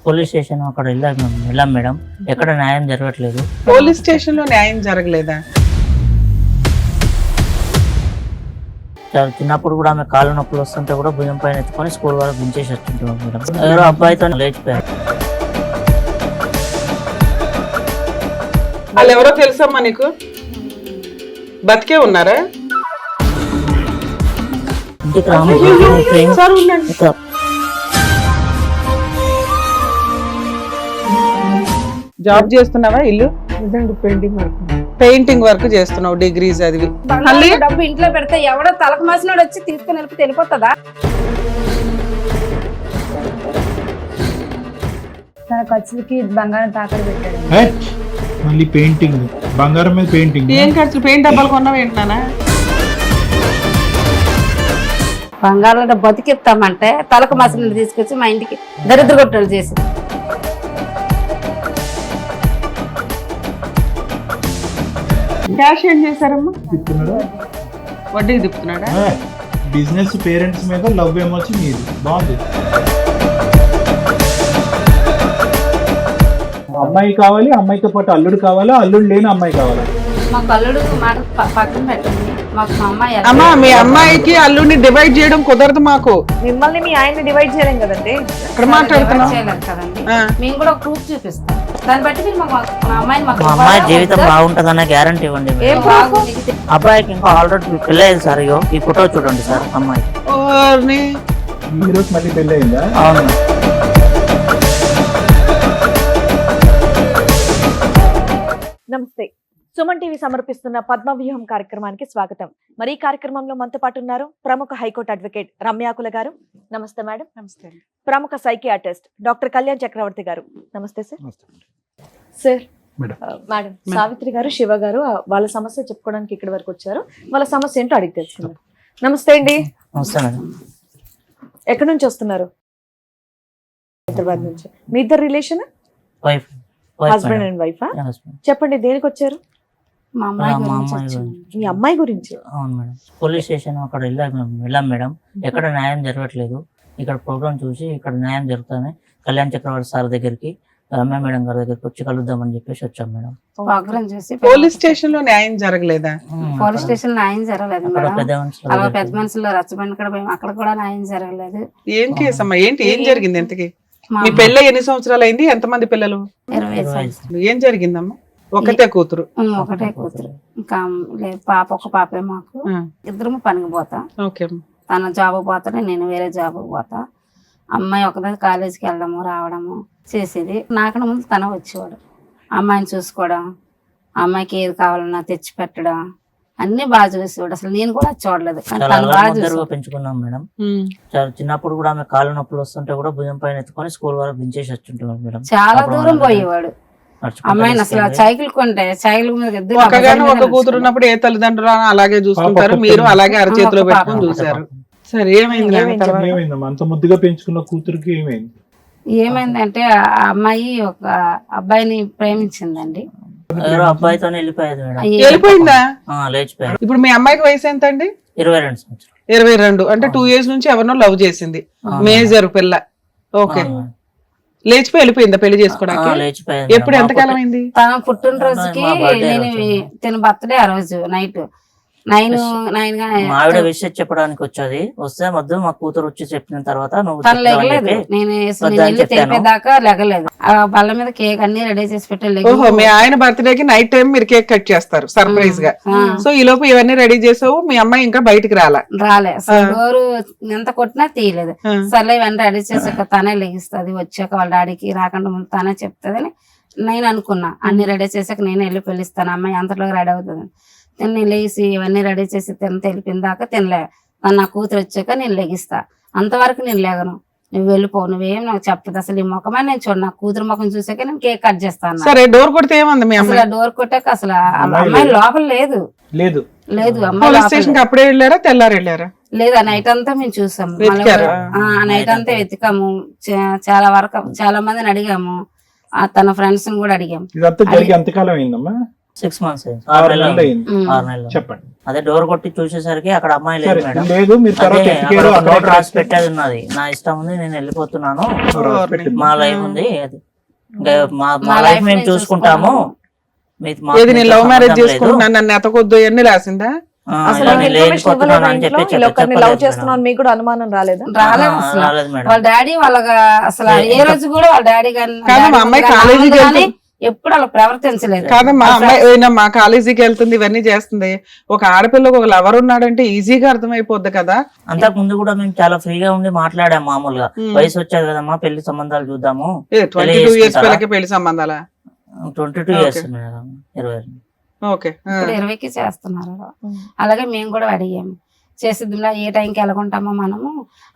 Police station అక్కడ వెళ్ళాం madam. ఎక్కడ న్యాయం జరగట్లేదు. పోలీస్ స్టేషన్ లో న్యాయం జరగలేదా? చిన్నప్పుడు కూడా ఆమె కాళ్ళు నొప్పులు వస్తుంటే కూడా భుజం పైన ఎత్తుకొని స్కూల్ వరకు దించేసి వచ్చింటాం మేడం. ఎవరో అబ్బాయితో లేచిపోయారు. వాళ్ళు ఎవరో తెలుసమ్మా నీకు? బతికే ఉన్నారా? ఇంటికి రాము. సార్ ఉండండి. జాబ్ చేస్తున్నావా? ఇల్లు పెయింటింగ్ వర్క్ చేస్తున్నావు, డిగ్రీ చదివి. మళ్ళీ డబ్బు ఇంట్లో పెడితే ఎవడో తలకు మాసినోడు వచ్చి తీసుకుని వెళ్ళిపోతే వెళ్ళిపోతుందా? తన ఖర్చులకి బంగారం తాకట్టు పెట్టాడు. మళ్ళీ పెయింటింగ్, బంగారం మీద పెయింటింగ్. ఏం ఖర్చు? పెయింట్ డబ్బాలు కొన్నావు ఏంటన్నా? బంగారం బతికిస్తామంటే తలకు మాసినోడు తీసుకొచ్చి మా ఇంటికి దరిద్ర కొట్టలు చేసి క్యాష్ ఏం చేశారమ్మా? తిప్పుతున్నాడా? వడ్డీకి తిప్పుతున్నాడా? బిజినెస్ పేరెంట్స్ మీద లవ్ ఏమొచ్చి మీది బాగుంది. అమ్మాయి కావాలి, అమ్మాయితో పాటు అల్లుడు కావాలా, అల్లుడు లేని అమ్మాయి కావాలా? మాకు అల్లుడు మాట పక్కన పెట్టండి. మాకు మా అమ్మాయి అమ్మా, మీ అమ్మాయికి అల్లుడిని డివైడ్ చేయడం కుదరదు మాకు. మిమ్మల్ని మీ ఆయన్ని డివైడ్ చేయలేం కదండి. ఎక్కడ మాట్లాడుతున్నాం? చేయలేదు కదండి. మేము కూడా ఒక ప్రూఫ్ చూపిస్తాం. దాన్ని బట్టి మీరు మా అమ్మాయిని మా అమ్మాయి జీవితం బాగుంటదన్న గ్యారంటీ ఇవ్వండి. అబ్బాయికి ఇంకా ఆల్రెడీ పెళ్ళయింది సార్. ఇగో ఈ ఫోటో చూడండి సార్. అమ్మాయి ఈ రోజు మళ్ళీ పెళ్ళి అయిందా? అవును. నమస్తే. సుమన్ టీవీ సమర్పిస్తున్న పద్మవ్యూహం కార్యక్రమానికి స్వాగతం. మరి ఈ కార్యక్రమంలో మనతో పాటు ఉన్నారు ప్రముఖ హైకోర్టు అడ్వకేట్ రమ్యాకుల గారు. నమస్తే మేడం. నమస్తే. ప్రముఖ సైకియాట్రిస్ట్ డాక్టర్ కళ్యాణ్ చక్రవర్తి గారు. నమస్తే సార్. సార్ మేడం సావిత్రి గారు, శివ గారు వాళ్ళ సమస్య చెప్పుకోవడానికి ఇక్కడి వరకు వచ్చారు. వాళ్ళ సమస్య ఏంటో అడిగి తెలుసుకున్నారు. నమస్తే అండి. నమస్తే మేడం. ఎక్కడి నుంచి వస్తున్నారు? హైదరాబాద్ నుంచి. మీ ఇద్దరు రిలేషన్? వైఫ్, హస్బెండ్ అండ్ వైఫా? చెప్పండి, దేనికి వచ్చారు? మా అమ్మాయి మా గురించి అమ్మాయి వచ్చింది. మీ అమ్మాయి గురించి. అవును మేడం. పోలీస్ స్టేషన్ అక్కడ వెళ్ళాం మేడం. ఎక్కడ న్యాయం జరగట్లేదు. ఇక్కడ ప్రోగ్రామ్ చూసి ఇక్కడ న్యాయం జరుగుతుంది. కళ్యాణ్ చక్రవర్తి సార్ దగ్గరికి, రమ్య మేడం గారి దగ్గరికి వచ్చి కలుద్దామని చెప్పేసి వచ్చాం మేడం. ప్రోగ్రామ్ చేసి పోలీస్ స్టేషన్ లో న్యాయం జరగలేదా? పోలీస్ స్టేషన్ న్యాయం జరగలేదు అక్కడ మేడం. పెద్ద మనుషుల అలా దగ్గరికి. పెద్ద మనుషులు రచ్చబండి కూడా పోయాం. అక్కడ కూడా న్యాయం జరగలేదు. ఏం కేసు అమ్మా? ఏంటి, ఏం జరిగింది ఇంతకి? మా మీ పెళ్ళి ఎన్ని సంవత్సరాలు అయింది? ఎంతమంది పిల్లలు? 20 సంవత్సరాలు. ఏం జరిగిందమ్మా? ఒకటే కూతురు? ఒకటే కూతురు. ఇంకా లేదు, పాప ఒక పాపే మాకు. ఇద్దరము పనికి పోతాం. ఓకే. తన జాబ్ పోతాడు, నేను వేరే జాబ్ పోతా. అమ్మాయి ఒకదాని కాలేజీకి వెళ్ళడము రావడము చేసేది. నాకన్నా ముందు తన వచ్చేవాడు. అమ్మాయిని చూసుకోవడం, అమ్మాయికి ఏది కావాలన్నా తెచ్చి పెట్టడం అన్ని బాగా చూసేవాడు. అసలు నేను కూడా చూడలేదు, కానీ చాలా తను బాగా అల్లరి చూసేవాడు. పెంచుకున్నాం మేడం. చాలా చిన్నప్పుడు కూడా ఆమె కాళ్ళు నొప్పులు వస్తుంటే కూడా భుజం పైన ఎత్తుకొని స్కూల్ వరకు దించేసి వచ్చింటాం మేడం. చాలా అప్పుడు దూరం వాళ్ళ పోయేవాడు. నడుచుకుంటూ అమ్మాయిని అసలు తీసుకెళ్ళి. సైకిల్ కొంటే సైకిల్ మీద ఇద్దరు ఒకగాను ఒక కూతురు ఉన్నప్పుడు ఏ తల్లిదండ్రులు అలాగే చూసుకుంటారు, మీరు అలాగే అరచేతిలో ఒక పెట్టుకొని పాప. చూసారు. సరే, ఏమైంది ఆమె తర్వాత? ఏమైందమ్మా? అంత ముద్దుగా పెంచుకున్న కూతురికి ఏమైంది? ఏమైందంటే ఆ అమ్మాయి ఒక అబ్బాయిని ప్రేమించిందండి. ఎవరో అబ్బాయితో వెళ్ళిపోయేది మేడం. వెళ్ళిపోయిందా? లేచిపోయారు. ఇప్పుడు మీ అమ్మాయికి వయసు ఎంత అండి? 22 సంవత్సరాలు. 22. అంటే 2 years నుంచి ఎవరినో లవ్ చేసింది. మేజర్ పిల్ల. ఓకే. లేచిపోయి వెళ్ళిపోయిందా పెళ్లి చేసుకోవడానికి? లేచిపోయింది. ఎప్పుడు, ఎంతకాలం అయింది? తన పుట్టినరోజుకి మా birthday నేను రోజు. తిన బర్త్డే ఆ రోజు నైట్ 9 మా ఆవిడ విషయం చెప్పడానికి వచ్చేది. వస్తే మొద్దు మా కూతురు వచ్చి చెప్పిన తర్వాత నువ్వు తను చెప్తావని లెగలేదు. చెప్పి నేను వద్దని వెళ్ళి చెప్పాను. తెలిపేదాకా లెగలేదు. ఆ బల్ల మీద కేక్ అన్ని రెడీ చేసి పెట్టి ఓహో, మీ ఆయన బర్త్డేకి నైట్ టైం మీరు కేక్ కట్ చేస్తారు సర్ప్రైజ్ గా. సో ఈ లోపు ఇవన్నీ రెడీ చేసావు, మీ అమ్మాయి ఇంకా బయటికి రాలా? రాలే. అసలు డోరు ఎంత కొట్టినా తీయలేదు. ఆ. సర్లే ఇవన్నీ రెడీ చేసాక తనే లెగిస్తుంది. వచ్చాక వాళ్ళ డాడీకి రాకుండా ముందు తనే చెప్తుందని నేను అనుకున్నా. అన్ని రెడీ చేసాక నేను వెళ్ళి పిలుస్తాను, అమ్మాయి అంతలో రెడీ అవుతుంది. నేను లేచి ఇవన్నీ రెడీ చేసి తెలిపిన దాకా తినలే. నా కూతురు వచ్చాక నేను లెగిస్తా. అంతవరకు నేను లేగను. నువ్వు వెళ్ళిపో, నువ్వేం నాకు చెప్పదు. అసలు ఈ ముఖమే నేను చూడ, నా కూతురు ముఖం చూసాక నేను కేక్ కట్ చేస్తాను. సరే, డోర్ కొడితే ఏమంది మీ అసలు అమ్మాయి? డోర్ కొట్టాక అసలు అమ్మాయి లోపల లేదు. లేదు లేదు అమ్మాయి పోలీస్ లోపల స్టేషన్ కి అప్పుడే వెళ్ళారా, తెల్లారు వెళ్ళారా? లేదు. ఆ నైట్ అంతా మేము చూసాము. వెతికారా? నైట్ అంతా వెతికాము. చాలా వరకు చాలా మందిని అడిగాము. తన ఫ్రెండ్స్ ని కూడా అడిగాము. ఇదంతా జరిగి ఎంతకాలం అయిందమ్మా? 6 months అయింది. 6 6 నెలలు నెలలు అయింది. 6 నెలలు. చెప్పండి. అదే డోర్ కొట్టి చూసేసరికి అక్కడ అమ్మాయి లేదు సరే మేడం. లేదు, మీరు తర్వాత అదే ఎతికారు, అక్కడ అక్కడ నోట్ రాసి పెట్టేది ఉన్నది, నా ఇష్టం ఉంది నేను వెళ్ళిపోతున్నాను, మా లైఫ్ ఉంది, అది ఇంకా మా లైఫ్ మేము చూసుకుంటాము, మాకు ఏది నేను లవ్ సంబంధం మ్యారేజ్ లేదు. చేసుకుంటున్నాను నన్ను ఎతకొద్దు అన్ని రాసిందా? అసలు ఇలా మీకు నేను ఇన్ఫర్మేషన్ వెళ్ళిపోతున్నాను ఇవ్వలేదా అని ఇంట్లో? చెప్పి ఇలా ఒకరిని లవ్ చెప్పలేదు చేస్తున్నాను మీకు కూడా అనుమానం రాలేదా? రాలేదు అసలు. రాలేదు మేడం. వాళ్ళ డాడీ వాళ్ళగా అసలు ఏ రోజు కూడా వాళ్ళ డాడీ కాదు, మా అమ్మాయి కాలేజీకి కానీ ఎప్పుడు అలా ప్రవర్తించలేదు. కాదమ్మా, అమ్మాయి అయినా మా కాలేజీకి వెళ్తుంది, ఇవన్నీ చేస్తుంది. ఒక ఆడపిల్లకు ఒక లవర్ ఉన్నాడంటే ఈజీగా అర్థమైపోద్ది కదా. అంతకు ముందు కూడా మేము చాలా ఫ్రీగా ఉండి మాట్లాడాం మామూలుగా, వయసు వచ్చేది కదమ్మా పెళ్లి సంబంధాలు చూద్దాము. 22 years పిల్లకి పెళ్లి సంబంధాలా? 22 years మేడం, 20. ఓకే. ఇప్పుడు 20కి చేస్తున్నారు. అలాగే మేము కూడా అడిగాము, చేసిద్దిలా ఏ టైంకి వెళ్ళకుంటామో మనము,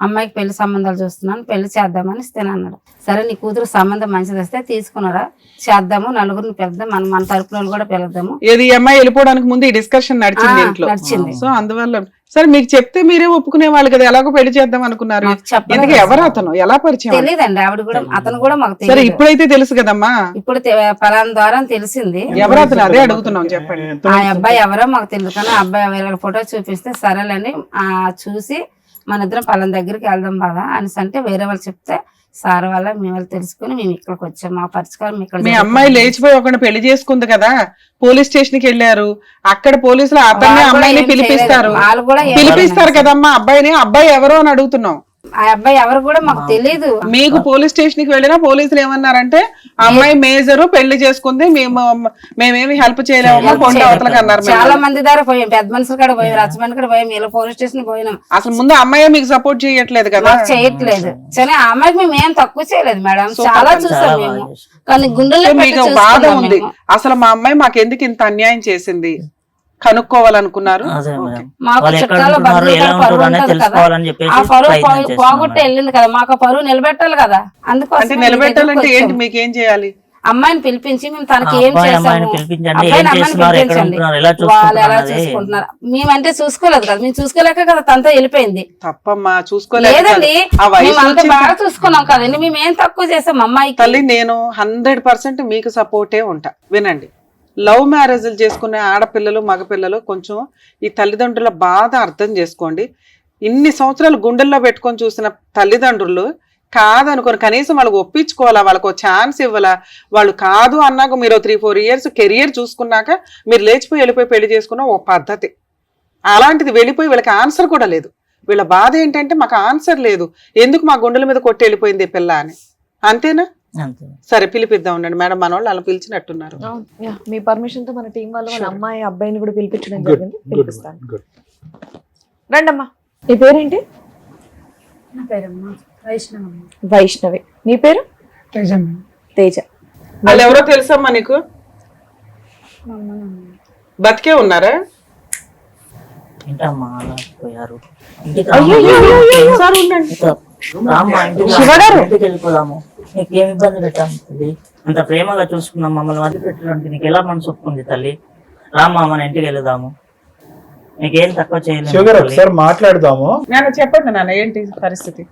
అమ్మాయికి పెళ్లి సంబంధాలు చూస్తున్నాను, పెళ్లి చేద్దామని ఇస్తేనే అన్నాడు. సరే నీ కూతురు సంబంధం మంచిది వస్తే తీసుకున్నారా, చేద్దాము, నలుగురిని పిలుద్దాం, మన తరపున వాళ్ళు కూడా పిలుద్దాము. ఏది ఈ అమ్మాయి వెళ్ళిపోవడానికి ముందు ఈ డిస్కషన్ నడిచింది ఇంట్లో. నడిచింది. సో అందువల్ల సరే మీకు చెప్తే మీరే ఒప్పుకునే వాళ్ళు కదా, ఎలాగో పెళ్లి చేద్దాం అనుకున్నారు. మాకు చెప్పలేదు ఎందుకు, అసలు. ఎవరు అతను, ఎలా పరిచయం? తెలీదండి, ఆవిడ కూడా అతను కూడా మాకు సరే తెలియదు. ఇప్పుడైతే తెలుసు కదమ్మా. ఇప్పుడు పలానా ద్వారా తెలిసింది. ఎవరు అతను, అదే అడుగుతున్నాం, చెప్పండి. ఆ అబ్బాయి ఎవరో మాకు తెలియదు, కానీ ఆ అబ్బాయి వేరే ఫోటో చూపిస్తే సరేలేని చూసి మన ఇద్దరం పలానా దగ్గరికి వెళ్దాం బాగా అనేసి అంటే వేరే వాళ్ళు చెప్తే సార్ వల్ల మేము వాళ్ళు తెలుసుకుని మేము ఇక్కడికి వచ్చాము. మా పరిష్కారం ఇక్కడ. మీ అమ్మాయి లేచిపోయి ఒకరిని పెళ్లి చేసుకుంది కదా, పోలీస్ స్టేషన్ కి వెళ్ళారు, అక్కడ పోలీసులు అతన్ని అమ్మాయిని పిలిపిస్తారు, వాళ్ళు కూడా పిలిపిస్తారు కదమ్మా అబ్బాయిని. అబ్బాయి ఎవరో అని అడుగుతున్నాం. ఆ అబ్బాయి ఎవరు కూడా మాకు తెలియదు. మీకు పోలీస్ స్టేషన్ కి వెళ్ళినా పోలీసులు ఏమన్నారంటే అమ్మాయి మేజరు పెళ్లి చేసుకుంది, మేమేమి హెల్ప్ చేయలేమమ్మా, కొండ అవతలకి అన్నారు. చాలా మంది దగ్గర పోయాం, పెద్ద మనుషులు కూడా పోయాం, రచ్చబండి కూడా పోయాం, ఇలా పోలీస్ స్టేషన్ పోయినాం. అసలు ముందు అమ్మాయి మీకు సపోర్ట్ చేయట్లేదు కదా. మాకు చేయట్లేదు. సరే ఆ అమ్మాయికి మేము ఏం తక్కువ చేయలేదు మేడం, చాలా చూసాం మేము, కానీ గుండెల్లో మీకు బాధ ఉంది, అసలు మా అమ్మాయి మాకెందుకు ఇంత అన్యాయం చేసింది కనుక్కోవాలనుకున్నారు. అదే మేడం. మాకు వాళ్ళు ఎక్కడ చుట్టాలు ఉంటున్నారు, బంధువులు ఎలా కూడా పరువు ఉంటున్నారు అనేది ఉంటది కదా, తెలుసుకోవాలని చెప్పేసి ఆ పరువు ప్రయత్నం చేస్తున్నాం పోగొట్టి మేడం. వెళ్ళింది కదా, మాకు ఆ పరువు నిలబెట్టాలి కదా. అందుకోసం అంటే మేము నిలబెట్టాలంటే దగ్గరికి ఏంటి, వచ్చాము. మీకేం చేయాలి? అమ్మాయిని పిలిపించి మేము తనకి ఏం అబ్బాయి చేసాము, అమ్మాయిని పిలిపించండి, ఏం అబ్బాయిని అమ్మాయిని చేస్తున్నారు, ఎక్కడ పిలిపించండి, ఉంటున్నారు, ఎలా వాళ్ళు ఎలా చూసుకుంటున్నారు అనేది. చూసుకుంటున్నారు. మేమంటే చూసుకోలేదు కదా, మేము చూసుకోలేక కదా తనతో వెళ్ళిపోయింది. తప్పమ్మా, చూసుకోలేదు. లేదండి, ఆ వయసు మేము అంత వచ్చింది. బాగా చూసుకున్నాం కదండి, మేము ఏం తక్కువ చేసాం అమ్మాయికి. తల్లి నేను 100% మీకు సపోర్టే ఉంటా. వినండి, లవ్ మ్యారేజ్లు చేసుకునే ఆడపిల్లలు మగపిల్లలు కొంచెం ఈ తల్లిదండ్రుల బాధ అర్థం చేసుకోండి. ఇన్ని సంవత్సరాలు గుండెల్లో పెట్టుకొని చూసిన తల్లిదండ్రులు కాదనుకోని కనీసం వాళ్ళకి ఒప్పించుకోవాలా, వాళ్ళకు ఛాన్స్ ఇవ్వాలా. వాళ్ళు కాదు అన్నాక మీరు 3-4 years కెరియర్ చూసుకున్నాక మీరు లేచిపోయి వెళ్ళిపోయి పెళ్లి చేసుకున్న ఓ పద్ధతి. అలాంటిది వెళ్ళిపోయి వీళ్ళకి ఆన్సర్ కూడా లేదు. వీళ్ళ బాధ ఏంటంటే మాకు ఆన్సర్ లేదు, ఎందుకు మా గుండెల మీద కొట్టి వెళ్ళిపోయింది ఈ పిల్ల అని. అంతేనా? అంతే. సరే పిలిపిద్దాం ఉండండి మేడం, మన వాళ్ళు అలా పిలిచినట్టున్నారు. మీ పర్మిషన్ తో మన టీం వాళ్ళు మన అమ్మాయి అబ్బాయిని కూడా పిలిపించడం గుడ్ జరిగింది. గుడ్ పిలిపిస్తాను. గుడ్. రండమ్మా. నీ పేరేంటి? నా పేరమ్మా వైష్ణవి. వైష్ణవి. నీ పేరు? తేజ. వాళ్ళు ఎవరో తెలుసమ్మా నీకు? బతికే ఉన్నారా? ఏంటమ్మా అలా పోయారు? ఇంటికి ఒకసారి ఉండండి. రామ్మా, ఇంటికి శివగారు. ఇంటికి వెళ్ళిపోదాము. నీకేం ఇబ్బంది పెట్టాము తల్లి, అంత ప్రేమగా చూసుకున్నాం, మమ్మల్ని మధ్య పెట్టడానికి నీకు ఎలా మనసు ఒప్పుకుంది తల్లి? రామ్మా మన ఇంటికి వెళ్దాము, నీకేం తక్కువ చేయలేదు. శివగారు ఒకసారి మాట్లాడదాము. నాన్న చెప్పండి నాన్న, ఏంటి పరిస్థితి?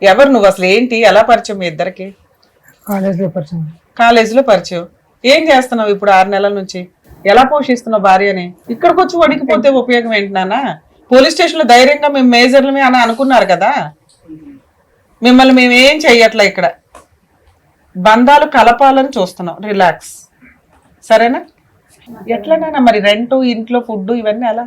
ఎవరు నువ్వు, అసలు ఏంటి, ఎలా పరిచయం మీ ఇద్దరికి? కాలేజీలో పరిచయం. ఏం చేస్తున్నావు ఇప్పుడు 6 నెలల నుంచి? ఎలా పోషిస్తున్నావు భార్యని? ఇక్కడికి వచ్చి వడికిపోతే ఉపయోగం ఏంటి నాన్న? పోలీస్ స్టేషన్ లో ధైర్యంగా మేము మేజర్లమే అని అనుకున్నారు కదా, మిమ్మల్ని మేమేం చెయ్యట్లే. ఇక్కడ బంధాలు కలపాలని చూస్తున్నాం. రిలాక్స్, సరేనా? ఎట్లనైనా మరి రెంట్, ఇంట్లో ఫుడ్ ఇవన్నీ ఎలా?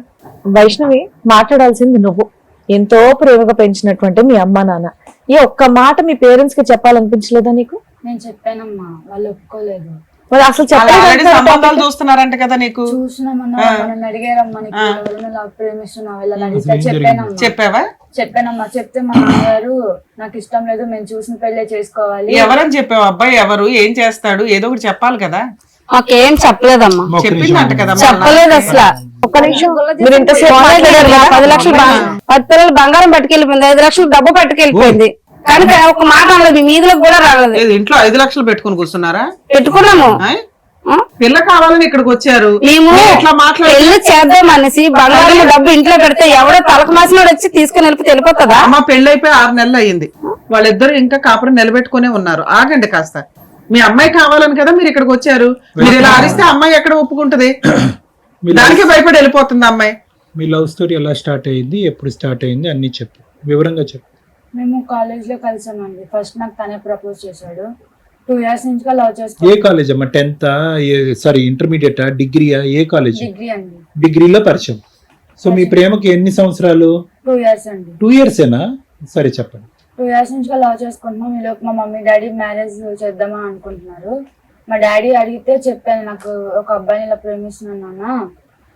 వైష్ణవి, మాట్లాడాల్సింది నువ్వు. ఎంతో ప్రేమగా పెంచినటువంటి మీ అమ్మ నాన్న, ఈ ఒక్క మాట మీ పేరెంట్స్ కి చెప్పాలనిపించలేదా నీకు? నేను చెప్పానమ్మా, వాళ్ళు ఒప్పుకోలేదు. మరి అసలు ఆల్రెడీ సంబంధాలు చూస్తున్నారంట కదా నీకు? చూసినామన్నా, నన్ను అడిగారమ్మా, నీకు ఎవరైనా లవ్ ప్రేమిస్తున్నావు వెళ్ళని అడిగితే చెప్పానమ్మా. చెప్పావా? చెప్పానమ్మా. చెప్తే మా నాన్నగారు నాకు ఇష్టం లేదు, మేము చూసిన పెళ్ళే చేసుకోవాలి. ఎవరని చెప్పావు? అబ్బాయి ఎవరు, ఏం చేస్తాడు, ఏదో ఒకటి చెప్పాలి కదా. మాకేం చెప్పలేదమ్మా, చెప్పిందంట కదా. చెప్పలేదు అసలు. ఒక్క నిమిషం, మీరు ఇంతసేపు మాట్లాడారు కదా. 10 లక్షలు 10 పిల్లలు బంగారం పట్టుకెళ్ళిపోయింది, 5 లక్షలు డబ్బు పట్టుకెళ్ళిపోయింది, కానీ ఒక మాట అనలేదు, మీదిలోకి కూడా రాలేదు. ఏది, ఇంట్లో 5 లక్షలు పెట్టుకుని కూర్చున్నారా? పెట్టుకున్నాము. పిల్ల కావాలని ఇక్కడికి వచ్చారు, మేము ఇట్లా మాట్లాడి పెళ్లి చేద్దాం అనేసి బంగారం డబ్బు ఇంట్లో పెడితే ఎవడో తలకు మాసినోడు వచ్చి తీసుకుని వెళ్ళిపోతే వెళ్ళిపోతుందా? అమ్మ పెళ్ళైపోయి 6 నెలలు అయ్యింది, వాళ్ళిద్దరు ఇంకా కాపురం నిలబెట్టుకునే ఉన్నారు. ఆగండి కాస్త. మీ అమ్మాయి కావాలని కదా మీరు ఇక్కడికి వచ్చారు. మీరు ఇలా అరిస్తే అమ్మాయి ఎక్కడ ఒప్పుకుంటది? దానికి భయపడి వెళ్ళిపోతుంది అమ్మాయి. మీ లవ్ స్టోరీ ఎలా స్టార్ట్ అయ్యింది, ఎప్పుడు స్టార్ట్ అయ్యింది అన్ని చెప్పు, వివరంగా చెప్పు. మేము కాలేజ్ లో కలిసామండి. ఫస్ట్ నాకు తనే ప్రపోజ్ చేశాడు. 2 years నుంచి లవ్ ఏ చేసుకున్నాం. కాలేజ్ అమ్మా? 10th సారీ ఇంటర్మీడియటా, డిగ్రీయా, ఏ కాలేజ్? డిగ్రీ అండి. డిగ్రీలో పరిచయం. సో మీ ప్రేమకి ఎన్ని సంవత్సరాలు? 2 years అండి. 2 years ఏనా? సరే చెప్పండి. 2 years నుంచి లవ్ చేసుకుంటున్నాం. ఈలోపు మా మమ్మీ డాడీ మ్యారేజ్ చేద్దామా అనుకుంటున్నారు. మా డాడీ అడిగితే చెప్పాను, నాకు ఒక అబ్బాయిని ఇలా ప్రేమిస్తున్నాను నాన్న,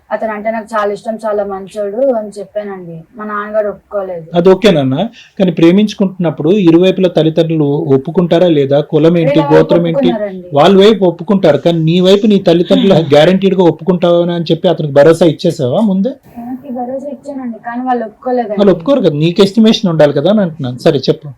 అతను అంటే నాకు చాలా ఇష్టం, చాలా మంచోడు అని చెప్పానండి. మా నాన్నగారు ఒప్పుకోలేదు. అది ఓకేనన్నా, కానీ ప్రేమించుకుంటున్నప్పుడు ఇరువైపుల తల్లిదండ్రులు ఒప్పుకుంటారా లేదా? కులం ఏంటి, గోత్రం ఏంటి, ఒప్పుకున్నారండి. వాళ్ళ వైపు ఒప్పుకుంటారు, కానీ నీ వైపు నీ తల్లిదండ్రులు గ్యారంటీడ్ గా ఒప్పుకుంటావని అని చెప్పి అతనికి భరోసా ఇచ్చేసావా ముందే? నాకు భరోసా ఇచ్చానండి, కానీ వాళ్ళు ఒప్పుకోలేదు. వాళ్ళు ఒప్పుకోరు కదా, నీకు ఎస్టిమేషన్ ఉండాలి కదా అని అంటున్నాను. సరే చెప్పు.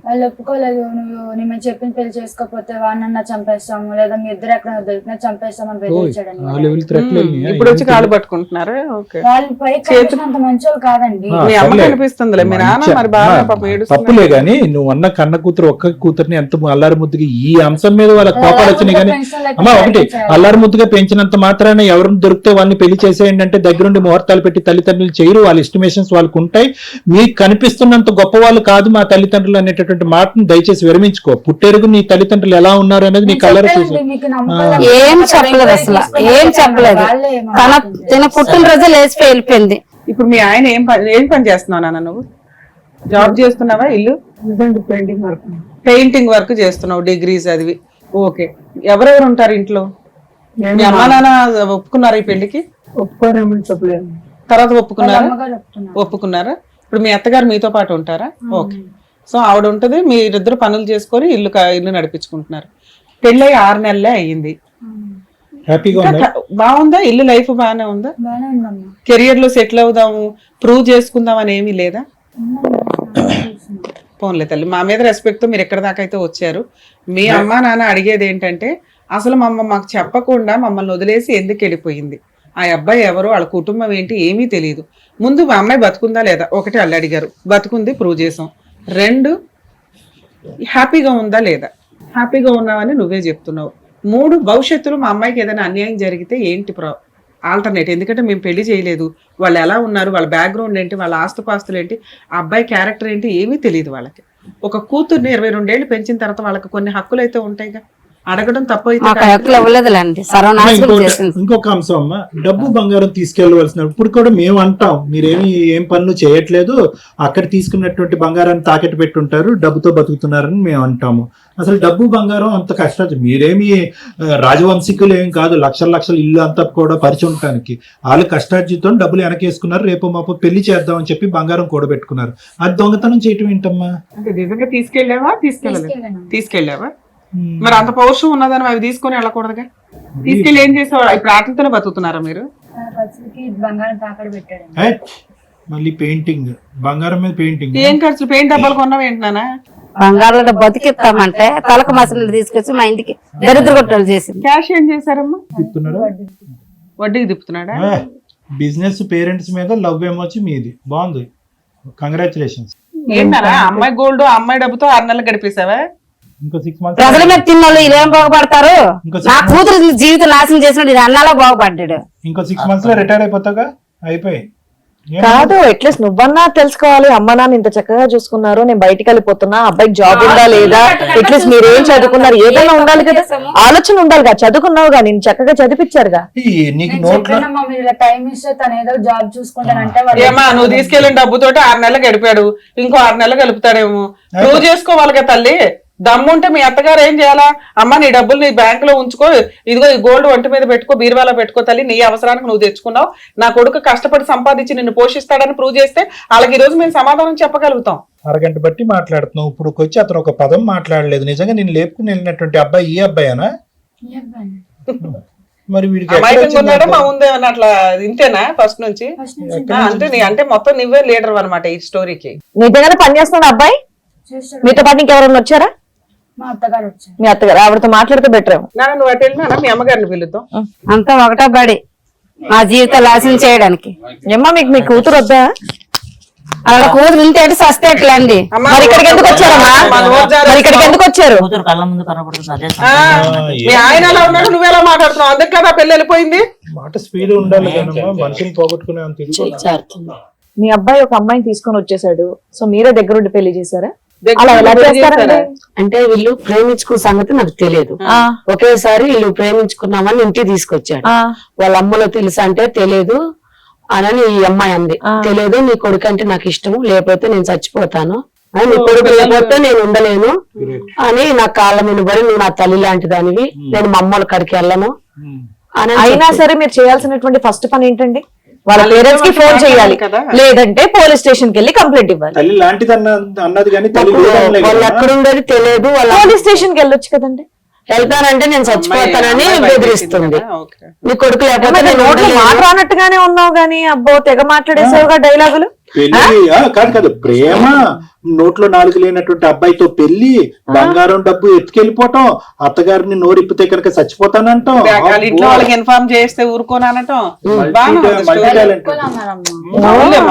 వాళ్ళు ఒప్పుకోలేదు. నువ్వు నేను చెప్పిన పెళ్లి చేసుకోకపోతే వాడినన్నా చంపేస్తాము, లేదా మీ ఇద్దరు ఎక్కడ దొరికినా చంపేస్తామని బెదిరించాడండి. ఆ లెవెల్ థ్రెట్లు ఇప్పుడు వచ్చి కాలు పట్టుకుంటున్నారా? ఓకే. వాళ్ళు పై అంత మంచోళ్ళు కాదండి. మీ అమ్మ కనిపిస్తుందిలే, మీ నాన్న మరి బాగా పాపం ఏడుస్తున్నారు. తప్పులే గాని నువ్వు అన్న కన్న కూతురు ఒక్క కూతుర్ని ఎంత అల్లారి ముద్దుగా ఈ అంశం మీద వాళ్ళ కోపాలు వచ్చినాయి కానీ అమ్మా ఒకటి అల్లారి ముద్దుగా పెంచినంత మాత్రాన ఎవరిని దొరికితే వాళ్ళని పెళ్లి చేసేయండి అంటే దగ్గరుండి ముహూర్తాలు పెట్టి తల్లిదండ్రులు చేయరు. వాళ్ళ ఎస్టిమేషన్స్ వాళ్ళకు ఉంటాయి. మీకు కనిపిస్తున్నంత గొప్ప వాళ్ళు కాదు మా తల్లిదండ్రులు అనేటటువంటి మాటను దయచేసి విరమించుకో. పుట్టెరుగు నీ తల్లిదండ్రులు ఎలా ఉన్నారు అనేది నీ కళ్ళలో చూసి ఏం చెప్పలేదు, అసలు ఏం చెప్పలేదు. తన పుట్టినరోజు లేచిపోయి వెళ్ళిపోయింది. ఇప్పుడు మీ ఆయన ఏం పని చేస్తున్నావు నాన్న? నువ్వు జాబ్ చేస్తున్నావా? ఇల్లు పెయింటింగ్ వర్క్ చేస్తున్నావు, డిగ్రీ చదివి. ఓకే. ఎవరెవరు ఉంటారు ఇంట్లో? మీ అమ్మా నాన్న ఒప్పుకున్నారు ఈ పెళ్లికి? తర్వాత ఒప్పుకున్నారా? ఇప్పుడు మీ అత్తగారు మీతో పాటు ఉంటారా? ఓకే. సో ఆవిడ ఉంటది, మీరిద్దరు పనులు చేసుకొని ఇల్లు నడిపించుకుంటున్నారు. పెళ్ళి 6 నెలలే అయ్యింది. హ్యాపీగా బాగుందా? ఇల్లు లైఫ్ బాగానే ఉందా? కెరియర్ లో సెటిల్ అవుదాము, ప్రూవ్ చేసుకుందాం అని ఏమీ లేదా? పోన్లే తల్లి, మా మీద రెస్పెక్ట్ తో మీరు ఎక్కడి దాకా అయితే వచ్చారు. మీ అమ్మా నాన్న అడిగేది ఏంటంటే, అసలు మాకు చెప్పకుండా మమ్మల్ని వదిలేసి ఎందుకు వెళ్ళిపోయింది, ఆ అబ్బాయి ఎవరు, వాళ్ళ కుటుంబం ఏంటి ఏమీ తెలియదు. ముందు మా అమ్మాయి బతుకుందా లేదా? ఒకటి వాళ్ళు అడిగారు, బతుకుంది, ప్రూవ్ చేసాం. 2 హ్యాపీగా ఉందా లేదా? హ్యాపీగా ఉన్నావని నువ్వే చెప్తున్నావు. 3 భవిష్యత్తులో మా అమ్మాయికి ఏదైనా అన్యాయం జరిగితే ఏంటి ఆల్టర్నేట్? ఎందుకంటే మేము పెళ్లి చేయలేదు, వాళ్ళు ఎలా ఉన్నారు, వాళ్ళ బ్యాక్గ్రౌండ్ ఏంటి, వాళ్ళ ఆస్తుపాస్తులు ఏంటి, ఆ అబ్బాయి క్యారెక్టర్ ఏంటి ఏమీ తెలియదు వాళ్ళకి. ఒక కూతుర్ని 22 ఏళ్ళు పెంచిన తర్వాత వాళ్ళకి కొన్ని హక్కులు అయితే ఉంటాయిగా, అడగడం తప్పు అయితే. ఇంకొక అంశం అమ్మా, డబ్బు బంగారం తీసుకెళ్లవలసిన ఇప్పుడు కూడా మేము అంటాం, ఏం పనులు చేయట్లేదు, అక్కడ తీసుకున్నటువంటి బంగారాన్ని తాకెట్టు పెట్టుంటారు, డబ్బుతో బతుకుతున్నారని మేము అంటాము. అసలు డబ్బు బంగారం అంత కష్టం, మీరేమి రాజవంశీకులు ఏం కాదు, లక్షల ఇల్లు అంతా కూడా పరిచి ఉండటానికి. వాళ్ళు కష్టార్జితం డబ్బులు వెనకేసుకున్నారు, రేపు మాపు పెళ్లి చేద్దామని చెప్పి బంగారం కూడబెట్టుకున్నారు. అది దొంగతనం చేయటం ఏంటమ్మా? అంటే నిజంగా తీసుకెళ్ళావా? మరి అంత పౌరుషం ఉన్నదని అవి తీసుకొని వెళ్ళకూడదుగా? తీసుకెళ్ళి ఏం చేసావు? ఇప్పుడు ఆటలతోనే బతుకుతున్నారా మీరు? బంగారం తాకడ పెట్టాడు. మళ్ళీ పెయింటింగ్, బంగారం మీద పెయింటింగ్. ఏం ఖర్చులు? పెయింట్ డబ్బాలు కొన్నావు ఏంటన్నా? బంగారంలో బతికిస్తామంటే తలకు మసలు తీసుకొచ్చి మా ఇంటికి దరిద్ర కొట్టలు చేసింది. క్యాష్ ఏం చేశారమ్మా? వడ్డీకి తిప్పుతున్నాడా? బిజినెస్ పేరెంట్స్ మీద లవ్ ఏమొచ్చి మీది బాగుంది, కంగ్రాచులేషన్స్. ఏంటన్నా అమ్మాయి గోల్డ్, అమ్మాయి డబ్బుతో 6 నెలలు గడిపేశావా? ఇంకో 6 months ప్రజల మీద తిన్నోళ్ళు ఇదేం బాగుపడతారు? నా కూతురు జీవితం నాశనం చేసినట్టు ఇది అన్నాలో బాగుపడ్డాడు. ఇంకో 6 months లో రిటైర్ అయిపోతాగా, అయిపోయి. కాదు, అట్లీస్ట్ నువ్వన్నా తెలుసుకోవాలి, అమ్మ నాన్న ఇంత చక్కగా చూసుకున్నారు, నేను బయటికి వెళ్ళిపోతున్నా, అబ్బాయికి జాబ్ ఉందా లేదా, అట్లీస్ట్ మీరేం చదువుకున్నారు, ఏదైనా ఉండాలి కదా, ఆలోచన ఉండాలి కదా. చదువుకున్నావుగా, నేను చక్కగా చదివించారుగా. నీకు నోట్లో టైం ఇస్తే తను ఏదో జాబ్ చూసుకుంటానంటే ఏమా నువ్వు తీసుకెళ్ళిన డబ్బుతోటి 6 నెలలు గడిపాడు, ఇంకో 6 నెలలు గలుపుతాడేమో. నువ్వు చేసుకోవాలిగా తల్లి. దమ్ముంటే మీ అత్తగారు ఏం చేయాలా? అమ్మ నీ డబ్బులు నీ బ్యాంక్ లో ఉంచుకో, ఇదిగో ఈ గోల్డ్ ఒంటి మీద పెట్టుకో, బీరువాలో పెట్టుకో తల్లి, నీ అవసరానికి నువ్వు తెచ్చుకున్నావు, నా కొడుకు కష్టపడి సంపాదించి నిన్ను పోషిస్తాడని ప్రూవ్ చేస్తే వాళ్ళకి ఈ రోజు మేము సమాధానం చెప్పగలుగుతాం. అరగంట బట్టి మాట్లాడుతున్నావు, ఇప్పుడు వచ్చి అతను ఒక పదం మాట్లాడలేదు. నిజంగా నేను లేపుకుని వెళ్ళినటువంటి అబ్బాయి ఈ అబ్బాయేనా? మరి వీడికి ఉన్నాడా మా ఉందేమన్నా అట్లా ఇంతేనా ఫస్ట్ నుంచి? అంటే మొత్తం నువ్వే లీడర్ అనమాట ఈ స్టోరీకి. నిజంగానే పని చేస్తున్నాడు అబ్బాయి? మీతో పాటు ఇంకెవరన్నా వచ్చారా? మా అత్తగారు వచ్చారు. మీ అత్తగారు, ఆవిడతో మాట్లాడితే బెటర్ ఏమో. నాన్న నువ్వు అటు వెళ్ళినా మీ అమ్మగారిని పిలుద్దాం. అంతా ఒకటో బడి మా జీవితం నాశనం చేయడానికి. ఏమ్మా మీకు మీ కూతురు వద్దా? అలా కూతురు ఇంటి సస్తే ఎట్లా అండి? అమ్మా, మరి ఇక్కడికి ఎందుకు వచ్చారమ్మా? మా నోరు జారేస్తున్నావు. మరి ఇక్కడికి ఎందుకు వచ్చారు? కూతురు కళ్ళ ముందు కనపడుతుంది అదే ఆ, మీ ఆయన ఎలా ఉన్నాడు, నువ్వెలా మాట్లాడుతున్నావు? అందుకే కదా పెళ్లి వెళ్ళిపోయింది. మాట స్పీడ్ ఉండాలి కదమ్మా, మనిషిని పోగొట్టుకునే అంత ఇది కూడా. మీ అబ్బాయి ఒక అమ్మాయిని తీసుకొని వచ్చేసాడు, సో మీరే దగ్గరుండి పెళ్లి చేశారా? దగ్గర అలా ఎలా పెళ్లి చేస్తారండి? చేస్తారా? అంటే వీళ్ళు ప్రేమించుకున్న సంగతి నాకు తెలియదు. ఆ, ఒకేసారి వీళ్ళు ప్రేమించుకున్నామని ఇంటికి తీసుకొచ్చాడు. ఆ, వాళ్ళ అమ్మలో తెలుసా అంటే తెలియదు అని ఈ అమ్మాయి అంది. ఆ. తెలియదు, నీ కొడుకు అంటే నాకు ఇష్టము, లేకపోతే నేను చచ్చిపోతాను, నీ కొడుకు లేకపోతే నేను ఉండలేను అని నా కాళ్ళ మీద పడి, నువ్వు నా తల్లి లాంటి దానివి, నేను మా అమ్మల కాడికి వెళ్ళను అని అయినా చెప్పి. సరే మీరు చేయాల్సినటువంటి ఫస్ట్ పని ఏంటండి? వాళ్ళ పేరెంట్స్ కి ఫోన్ చేయాలి, కదా. లేదంటే పోలీస్ స్టేషన్ కి వెళ్ళి కంప్లైంట్ ఇవ్వాలి. తల్లి లాంటిది అన్నది కానీ తల్లి నాకు లేదనలే వాళ్ళు కదా. ఎక్కడుండేది తెలియదు. వాళ్ళ పోలీస్ స్టేషన్ కి వెళ్ళొచ్చు కదండి. వెళ్తానంటే నేను చచ్చిపోతానని అమ్మాయి బెదిరిస్తుంది. కదా, ఓకే. నీ కొడుకు లేకపోతే ఏమన్నా నేను నోట్లో మాట ఉండలేను. రానట్టుగానే ఉన్నావు గానీ అబ్బో తెగ మాట్లాడేసావుగా డైలాగులు. పెళ్లి కాదు ప్రేమ, నోట్లో నాలుగు లేనటువంటి అబ్బాయితో పెళ్లి, బంగారం డబ్బు ఎత్తుకెళ్ళిపోవటం, అత్తగారిని నోరిప్పితే కనుక చచ్చిపోతానంటాం. వాళ్ళ ఇంట్లో వాళ్ళకి ఇన్ఫార్మ్ చేస్తే ఊరుకోనటం.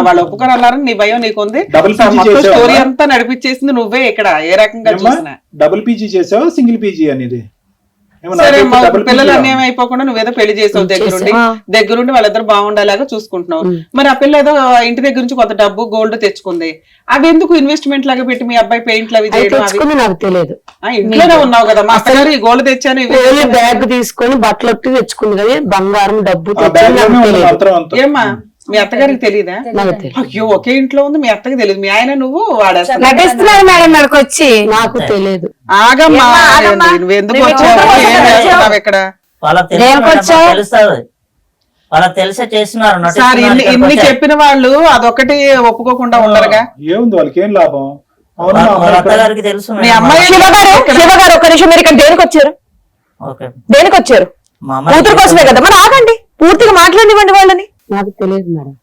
వాళ్ళు ఒప్పుకొని అన్నారని నీ భయం నీకుంది. డబుల్ పీజీ మొత్తం చేసావా? స్టోరీ అంతా నడిపించేసింది నువ్వే ఇక్కడ, ఏ రకంగా చూసినా. డబుల్ పీజీ చేసావా సింగిల్ పీజీ అనేది? ఏమన్నా సరే నాకైతే డబుల్ పిల్లలు పీజీ అన్యాయం అయిపోకుండా నువ్వేదో పెళ్లి చేసావు దగ్గరుండి, ఆ. దగ్గరుండి వాళ్ళిద్దరు బాగుండేలాగా చూసుకుంటున్నావు. మరి ఆ పిల్ల ఏదో ఇంటి దగ్గర నుంచి కొంత డబ్బు గోల్డ్ తెచ్చుకుంది, అవి ఎందుకు ఇన్వెస్ట్మెంట్ లాగా పెట్టి మీ అబ్బాయి పెయింట్లు అవి అది చేయడం? అవి తెచ్చుకుంది నాకు తెలియదు. ఇంట్లోనే ఉన్నావు కదా, మా అత్తగారు ఈ గోల్డ్ తెచ్చాను ఇవి ఓన్లీ తెచ్చాను. బ్యాగ్ తీసుకొని బట్టలు ఒట్టి తెచ్చుకుంది కదా, బంగారం డబ్బు ఆ బ్యాగ్ తెచ్చుకుంది లోనే నాకు ఉంది తెలియదు. మంత్రం అంతా. ఏమ్మా మీ అత్తగారికి తెలియదా? నాకు తెలియదు. అయ్యో ఒకే ఇంట్లో ఉంది, మీ అత్తకి తెలియదు, మీ ఆయన నువ్వు వాడేస్తా. నటిస్తున్నాడు మేడం ఇక్కడికి వచ్చి. నాకు తెలియదు. ఆగమ్మా, ఏమ్మా, ఆగమ్మా. నువ్వెందుకు నువ్వు వచ్చావు? ఎక్కడ ఏం వచ్చావు? చేస్తున్నావు ఇక్కడ? వాళ్ళకి తెలుస్తుంది, వాళ్ళకి తెలిసే చేస్తున్నారు, సార్ నటిస్తున్నారు, ఇన్ని ఇక్కడికి ఇన్ని వచ్చారు. చెప్పిన వాళ్ళు అదొకటి ఒప్పుకోకుండా ఉండరుగా. ఏముంది వాళ్ళకి ఏం లాభం? అవును, వాళ్ళ అమ్మాయి ఇక్కడ- అత్తగారికి తెలుసు మీ మేడం. అమ్మాయి శివగారు ఒక నిమిషం, మీరు ఇక్కడ దేనికి వచ్చారు? ఓకే దేనికి వచ్చారు? మా అమ్మాయి కూతురు కోసమే కదా, మరి ఆగండి, పూర్తిగా మాట్లాడివ్వండి వాళ్ళని. నాకు తెలియదు మేడం.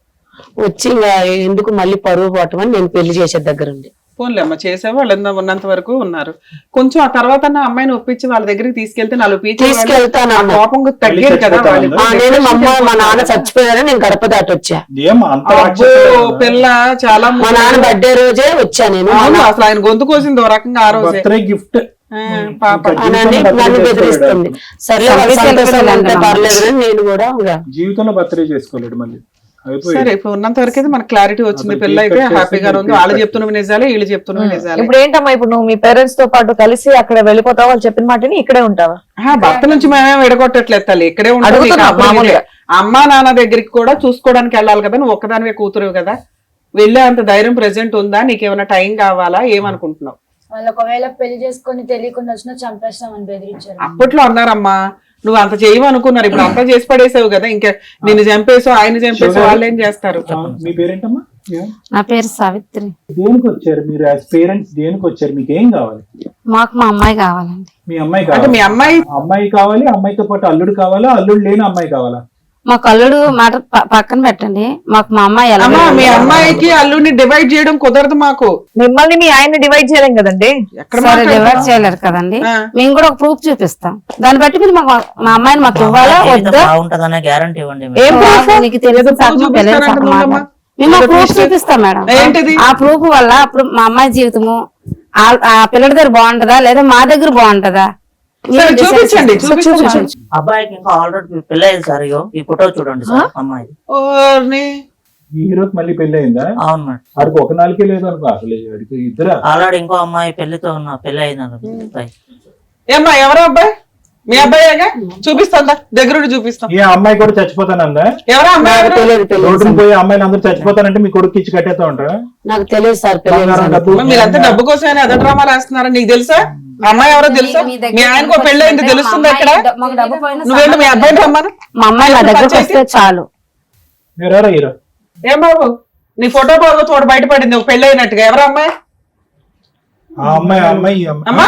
వచ్చి ఇంకా ఎందుకు మళ్ళీ పరువు పోవటం అని నేను పెళ్లి చేసే దగ్గర ఉండి. ఫోన్లే అమ్మ చేసే వాళ్ళు ఉన్నంత వరకు ఉన్నారు. కొంచెం ఆ తర్వాత నా అమ్మాయిని ఒప్పించి వాళ్ళ దగ్గరికి తీసుకెళ్తే నాలుగు పీచు తీసుకెళ్తాను అన్న. కోపం తగ్గేది కదా వాళ్ళు. నేను మా అమ్మ మా నాన్న చచ్చిపోయారని నేను గడప దాటి వచ్చా. ఏం అంత అబ్బో, రాక్షసుడు? పిల్ల చాలా మా నాన్న బర్త్డే రోజే వచ్చా నేను. అవును, అసలు ఆయన గొంతు కోసింది ఓ రకంగా ఆ రోజే. బర్త్డే గిఫ్ట్ ఆ, పాప అని నన్ను బెదిరిస్తుంది. సరే వాళ్ళ సంతోషం అంటే పర్లేదు అని నేను కూడా ఇంకా జీవితంలో బర్త్డే చేసుకోలేడు మళ్ళీ అయిపోయి. సరే ఇప్పుడు ఉన్నంత వరకు అయితే మనకు క్లారిటీ వచ్చింది. అసలు పిల్ల అయితే కేక్ కట్ హ్యాపీగా ఉంది, చేసి వాళ్ళు కేక్ చెప్తున్నవి నిజాలే, వీళ్ళు చెప్తున్నవి నిజాలే. ఇప్పుడు ఏంటమ్మా, ఇప్పుడు నువ్వు మీ పేరెంట్స్ తో పాటు కలిసి అక్కడ వెళ్ళిపోతావా? వాళ్ళు చెప్పిన మాటని ఇక్కడే ఉంటావా? భర్త నుంచి మేమేం విడగొట్టట్లేదు తల్లి, ఇక్కడే ఉంటుంది. అడుగుతున్నా, కాకపోతే మామూలుగా. అమ్మా నాన్న దగ్గరికి కూడా చూసుకోవడానికి వెళ్ళాలి కదా, నువ్వు ఒక్కదానివే కూతురు కదా, వెళ్ళే అంత ధైర్యం ప్రెసెంట్ ఉందా? నీకేమైనా టైం కావాలా? ఏమనుకుంటున్నావు? వాళ్ళు ఒకవేళ పెళ్లి చేసుకొని తెలియకుండా వచ్చినా చంపేస్తామని బెదిరించారు. అప్పట్లో అన్నారమ్మా, నువ్వు అంత చేయమనుకున్నారు, ఇప్పుడు అంతా చేసి పడేసావు కదా, ఇంకా నిన్ను చంపేసావు ఆయన చంపేసావు, వాళ్ళు ఏం చేస్తారు? మీ పేరేంటమ్మా? నా పేరు సావిత్రి. దేనికి వచ్చారు మీరు యాజ్ పేరెంట్స్? దేనికి వచ్చారు? మీకు ఏం కావాలి? మాకు మా అమ్మాయి కావాలండి. మీ అమ్మాయి అంటే కావాలి? మీ అమ్మాయి అమ్మాయి కావాలి, అమ్మాయితో పాటు అల్లుడు కావాలా? అల్లుడు లేని అమ్మాయి కావాలా? మాకు అల్లుడు మాట పక్కన పెట్టండి, మాకు మా అమ్మాయి ఎలా అమ్మా, మీ అమ్మాయికి అల్లుడిని డివైడ్ చేయడం కుదరదు మాకు. మిమ్మల్ని మీ ఆయన్ని డివైడ్ చేయలేం కదండి. ఎక్కడ సరే డివైడ్ మాట్లాడుతున్నావు? చేయలేరు కదండి. ఆ. మేము కూడా ఒక ప్రూఫ్ చూపిస్తాం, దాన్ని బట్టి మీరు మాకు మా అమ్మాయిని మాకు ఇవ్వాలా వద్దా? బాగుంటదనే గ్యారంటీ ఇవ్వండి ఏం మేడం. proof? నీకు తెలియదు సగం, చూపిస్తానంటే తెలియదు సగం నువ్వమ్మా. మాట్లాడు. మేము ఆ ప్రూఫ్ చూపిస్తాం మేడం. ఏంటిది? ఆ ప్రూఫ్ వల్ల అప్పుడు మా అమ్మాయి జీవితము ఆ పిల్లడి దగ్గర బాగుంటదా లేదా మా దగ్గర బాగుంటదా? సరే, చూపించండి, చూపించండి. అబ్బాయికి ఇంకా ఆల్రెడీ పెళ్లి అయింది సార్, ఇగో ఈ ఫోటో చూడండి సార్ అమ్మాయి. ఓర్ని. ఈ హీరోకి మళ్ళీ పెళ్లి అయిందా? అవును మేడం, ఆడికి ఒక నాలుగే లేదు అనుకో, అసలు ఆడికి ఇద్దరా? ఆల్రెడీ ఇంకో అమ్మాయి పెళ్లితో ఉన్న పెళ్లి అయింది. ఏమ్మా ఎవరు అబ్బాయి? మీ అబ్బాయిగా? చూపిస్తుందా? దగ్గరుండి చూపిస్తాం. ఏ అమ్మాయి కూడా చచ్చిపోతానందా? ఎవరా అమ్మాయి ఎవరు? రోడ్డుకు పోయి అమ్మాయిలు అందరూ చచ్చిపోతానంటే మీ కొడుకు ఇచ్చి కట్టేస్తా ఉంటారా? నాకు తెలియదు సార్ పెళ్లి బంగారం డబ్బు అమ్మా, మీరంతా డబ్బు కోసమే అదే డ్రామాలు వేస్తున్నారా? నీకు తెలుసా అమ్మాయి ఎవరో తెలుసా? మీ ఆయనకు పెళ్లి అయింది తెలుస్తుందా ఇక్కడ? మాకు డబ్బు పోయినా నువ్వేంటి మీ అబ్బాయిని రమ్మను. మా అమ్మాయి నా దగ్గరకు వస్తే చాలు. మీరెవరా హీరో? ఏం బాబు నీ ఫోటో బాగా చోట బయటపడింది ఒక పెళ్లి అయినట్టుగా. ఎవరు అమ్మాయి? ఆ అమ్మాయి ఆ అమ్మాయి ఈ అమ్మాయి. అమ్మా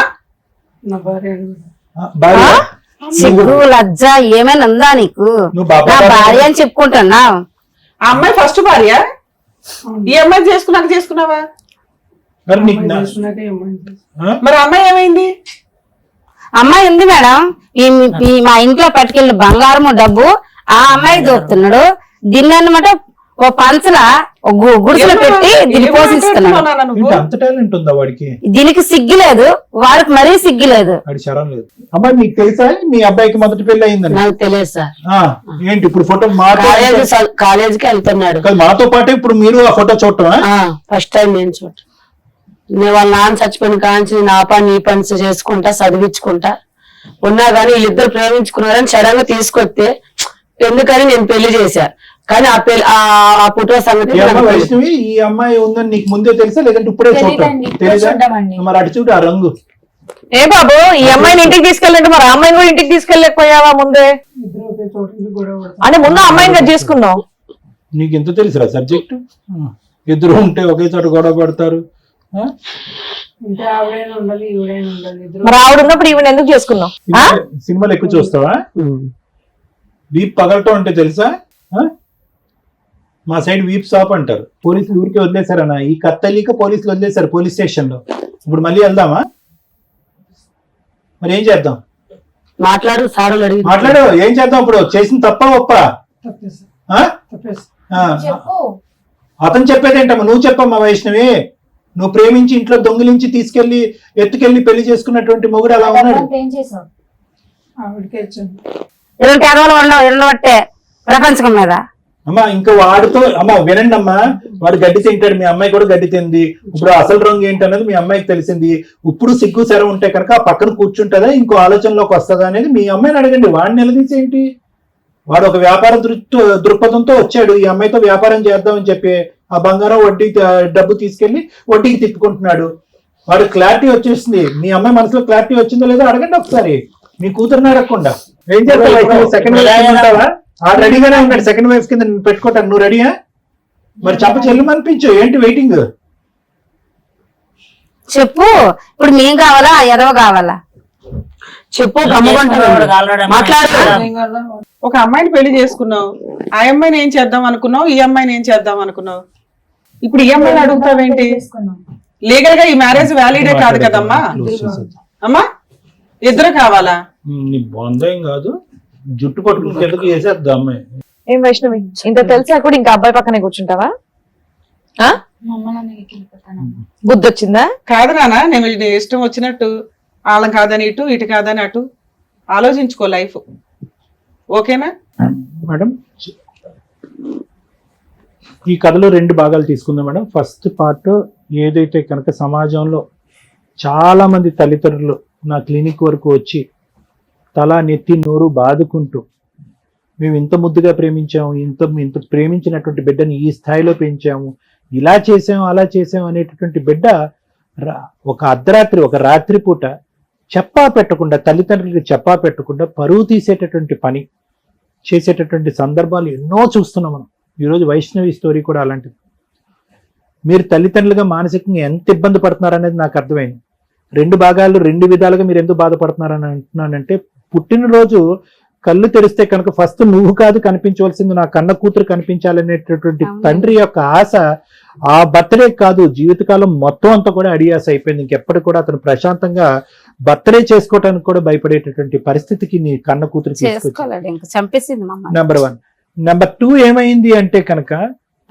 ఆ, భార్య. సిగ్గు లజ్జ ఏమైనా ఉందా నీకు? నువ్వు బాబా నా భార్య అని చెప్పుకుంటున్నావు. ఆ అమ్మాయి ఫస్ట్ భార్య? ఈ అమ్మాయి చేసుకున్నావా? మరి నీకు ఆ? మరి ఆ అమ్మాయి ఏమైంది? అమ్మాయి ఉంది మేడం, మా ఇంట్లో పట్టుకెళ్ళిన బంగారము డబ్బు ఆ అమ్మాయి దోపుతున్నాడు. దీన్ని అన్నమాట ఓ పంచల గుడిసెలు పెట్టి దీన్ని పోషిస్తున్నాడు. ఏంటి అంత టాలెంట్ ఉందా వాడికి? దీనికి సిగ్గులేదు, వాడికి మరీ సిగ్గులేదు. వాడి శరం లేదు. అమ్మాయి మీకు తెలుసా మీ అబ్బాయికి మొదటి పెళ్లి అయిందని? నాకు తెలియదు సార్. ఏంటి ఇప్పుడు ఫోటో కాలేజీకి వెళ్తున్నాడు మాతో పాటు ఇప్పుడు మీరు ఆ ఫోటో చూడటం? ఫస్ట్ టైం నేను చూడటం. నేను వాళ్ళ నాన్న చచ్చిపోయిన కాంచి నా పని ఈ పని చేసుకుంటా చదివించుకుంటా ఉన్నా గానీ వీళ్ళిద్దరు ప్రేమించుకున్నారని సడన్ గా తీసుకొస్తే ఎందుకని నేను పెళ్లి చేశా. కానీ ఆ ఫోటో సంగతి వైష్ణవి ఈ అమ్మాయి ఉందని నీకు ముందే తెలుసా లేదంటే ఇప్పుడే చూడటం? తెలీదా? మరి అటు చూడు ఆ రంగు. ఏ బాబు ఈ అమ్మాయిని ఇంటికి తీసుకెళ్ళండి, మరి ఆ అమ్మాయిని కూడా ఇంటికి తీసుకెళ్ళలేకపోయావా ముందే? అంటే ముందు అమ్మాయిని కదా చేసుకున్నావు. నీకు ఎంత తెలుసురా సబ్జెక్ట్? ఇద్దరు ఉంటే ఒకే చోట గొడవ పడతారు. మరి ఆవిడ ఉన్నప్పుడు ఈవిడ ఎందుకు చేసుకున్నావు? సినిమాలు ఎక్కువ చూస్తావా? వీప్ పగలటం అంటే తెలుసా? మా సైడ్ వీప్ షాప్ అంటారు. పోలీసులు ఊరికే వదిలేశారన్న, ఈ కత్తలీక పోలీసులు వదిలేశారు పోలీస్ స్టేషన్ లో. ఇప్పుడు మళ్ళీ వెళ్దామా? మరి ఏం చేద్దాం? మాట్లాడు సార్ మాట్లాడు. ఏం చేద్దాం ఇప్పుడు? చేసిన తప్ప ఒప్ప? అతను చెప్పేదేంటమ్మా? నువ్వు చెప్పమ్మా వైష్ణవి. నువ్వు ప్రేమించి ఇంట్లో దొంగిలించి తీసుకెళ్లి ఎత్తుకెళ్లి పెళ్లి చేసుకున్నటువంటి మొగుడు అలా ఉన్నాడు. ప్రపంచం మీద అమ్మా ఇంకా వాడితో అమ్మా వినండి అమ్మా, వాడు గడ్డి తింటాడు, మీ అమ్మాయి కూడా గడ్డి తింది. ఇప్పుడు అసలు రంగు ఏంటనేది మీ అమ్మాయికి తెలిసింది. ఇప్పుడు సిగ్గు సెర ఉంటే కనుక ఆ పక్కన కూర్చుంటుందా ఇంకో ఆలోచనలోకి వస్తుందా అనేది మీ అమ్మాయిని అడగండి. వాడిని నిలదీసేంటి? వాడు ఒక వ్యాపార దృక్పథంతో వచ్చాడు, ఈ అమ్మాయితో వ్యాపారం చేద్దామని చెప్పి ఆ బంగారం వడ్డీ డబ్బు తీసుకెళ్లి వడ్డీకి తిప్పుకుంటున్నాడు. వాడు క్లారిటీ వచ్చేసింది. మీ అమ్మాయి మనసులో క్లారిటీ వచ్చిందో లేదో అడగండి ఒకసారి. మీ కూతురుని అడగకుండా ఏం చేస్తావా? సెకండ్ వైఫ్ ఉంటావా? ఆ రెడీగానే ఉన్నాడు సెకండ్ వైఫ్ కింద పెట్టుకోవటాను. నువ్వు రెడీయా? మరి చెప్ప చెల్లమనిపించు. ఏంటి వెయిటింగ్? చెప్పు. ఇప్పుడు మేం కావాలా ఎదవ కావాలా చెప్పు. ఒక అమ్మాయిని పెళ్లి చేసుకున్నావు, ఆ అమ్మాయిని ఏం చేద్దాం అనుకున్నావు, ఈ అమ్మాయిని ఏం చేద్దాం అనుకున్నావు. ఇప్పుడు ఈ అమ్మాయిని అడుగుతావేంటి? లీగల్ గా ఈ మ్యారేజ్ వ్యాలిడే కాదు కదమ్మా. అమ్మా ఇద్దరు కావాలా? బాగుందేం కాదు, జుట్టు పట్టుకుని ఎందుకు చేసేద్దాం అమ్మాయి. ఏం వైష్ణవి ఇంత తెలిసా కూడా ఇంకా అబ్బాయి పక్కనే కూర్చుంటావా? బుద్ధి వచ్చిందా? కాదు నానా, నేను ఇష్టం వచ్చినట్టు వాళ్ళం కాదని ఇటు ఇటు కాదని అటు ఆలోచించుకో లైఫ్. ఓకేనా మేడం? ఈ కథలో 2 భాగాలు తీసుకుందాం మేడం. ఫస్ట్ పార్ట్ ఏదైతే కనుక సమాజంలో చాలా మంది తల్లిదండ్రులు నా క్లినిక్ వరకు వచ్చి తల నెత్తి నోరు బాదుకుంటూ మేము ఇంత ముద్దుగా ప్రేమించాము, ఇంత ప్రేమించినటువంటి బిడ్డని ఈ స్థాయిలో పెంచాము, ఇలా చేసాము అలా చేసాము అనేటటువంటి బిడ్డ ఒక అర్ధరాత్రి ఒక రాత్రి పూట చెప్పా పెట్టకుండా, తల్లిదండ్రులకి చెప్పా పెట్టకుండా పరువు తీసేటటువంటి పని చేసేటటువంటి సందర్భాలు ఎన్నో చూస్తున్నాం మనం. ఈరోజు వైష్ణవి స్టోరీ కూడా అలాంటిది. మీరు తల్లిదండ్రులుగా మానసికంగా ఎంత ఇబ్బంది పడుతున్నారు అనేది నాకు అర్థమైంది. 2 భాగాలు 2 విధాలుగా మీరు ఎందుకు బాధపడుతున్నారని అంటున్నానంటే, పుట్టినరోజు కళ్ళు తెరిస్తే కనుక ఫస్ట్ నువ్వు కాదు కనిపించవలసింది, నా కన్న కూతురు కనిపించాలనేటటువంటి తండ్రి యొక్క ఆశ ఆ బర్త్డే కాదు జీవితకాలం మొత్తం అంతా కూడా అడియాస అయిపోయింది. ఇంకెప్పటికి కూడా అతను ప్రశాంతంగా బర్త్డే చేసుకోవటానికి కూడా భయపడేటటువంటి పరిస్థితికి నీ కన్న కూతురు చంపేసింది. నెంబర్ 1. నెంబర్ 2 ఏమైంది అంటే కనుక,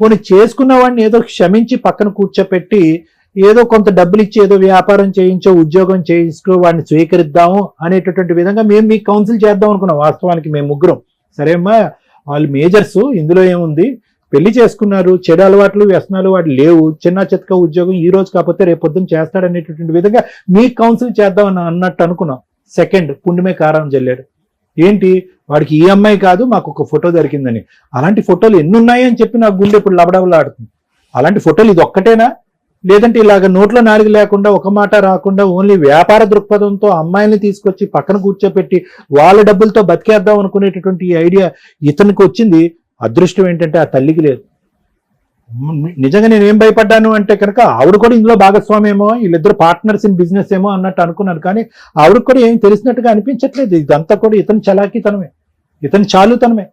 పోనీ చేసుకున్న వాడిని ఏదో క్షమించి పక్కన కూర్చోపెట్టి ఏదో కొంత డబ్బులు ఇచ్చి ఏదో వ్యాపారం చేయించో ఉద్యోగం చేయించుకో వాడిని స్వీకరిద్దాము అనేటటువంటి విధంగా మేము మీకు కౌన్సిల్ చేద్దాం అనుకున్నాం. వాస్తవానికి మేము ముగ్గురం సరే అమ్మా వాళ్ళు మేజర్స్, ఇందులో ఏముంది, పెళ్లి చేసుకున్నారు, చెడు అలవాట్లు వ్యసనాలు వాడు లేవు, చిన్న చితక ఉద్యోగం ఈ రోజు కాకపోతే రేపు పొద్దున్న చేస్తాడనేటటువంటి విధంగా మీకు కౌన్సిల్ చేద్దాం అన్నట్టు అనుకున్నాం. సెకండ్ పుండుమే కారం జల్లాడు. ఏంటి వాడికి ఈ అమ్మాయి కాదు మాకు ఒక ఫోటో దొరికిందని. అలాంటి ఫోటోలు ఎన్ని ఉన్నాయి అని చెప్పి నాకు గుండె ఇప్పుడు లబడబలాడుతుంది. అలాంటి ఫోటోలు ఇది ఒక్కటేనా? లేదంటే ఇలాగ నోట్లో నాలుగు లేకుండా ఒక మాట రాకుండా ఓన్లీ వ్యాపార దృక్పథంతో అమ్మాయిని తీసుకొచ్చి పక్కన కూర్చోపెట్టి వాళ్ళ డబ్బులతో బతికేద్దాం అనుకునేటటువంటి ఈ ఐడియా ఇతనికి వచ్చింది. అదృష్టం ఏంటంటే ఆ తల్లికి లేదు. నిజంగా నేనేం భయపడ్డాను అంటే కనుక ఆవిడ కూడా ఇందులో భాగస్వామి ఏమో, వీళ్ళిద్దరు పార్ట్నర్స్ ఇన్ బిజినెస్ ఏమో అన్నట్టు అనుకున్నాను. కానీ ఆవిడకి కూడా ఏం తెలిసినట్టుగా అనిపించట్లేదు. ఇదంతా కూడా ఇతని చలాకీతనమే, ఇతని చాలుతనమే.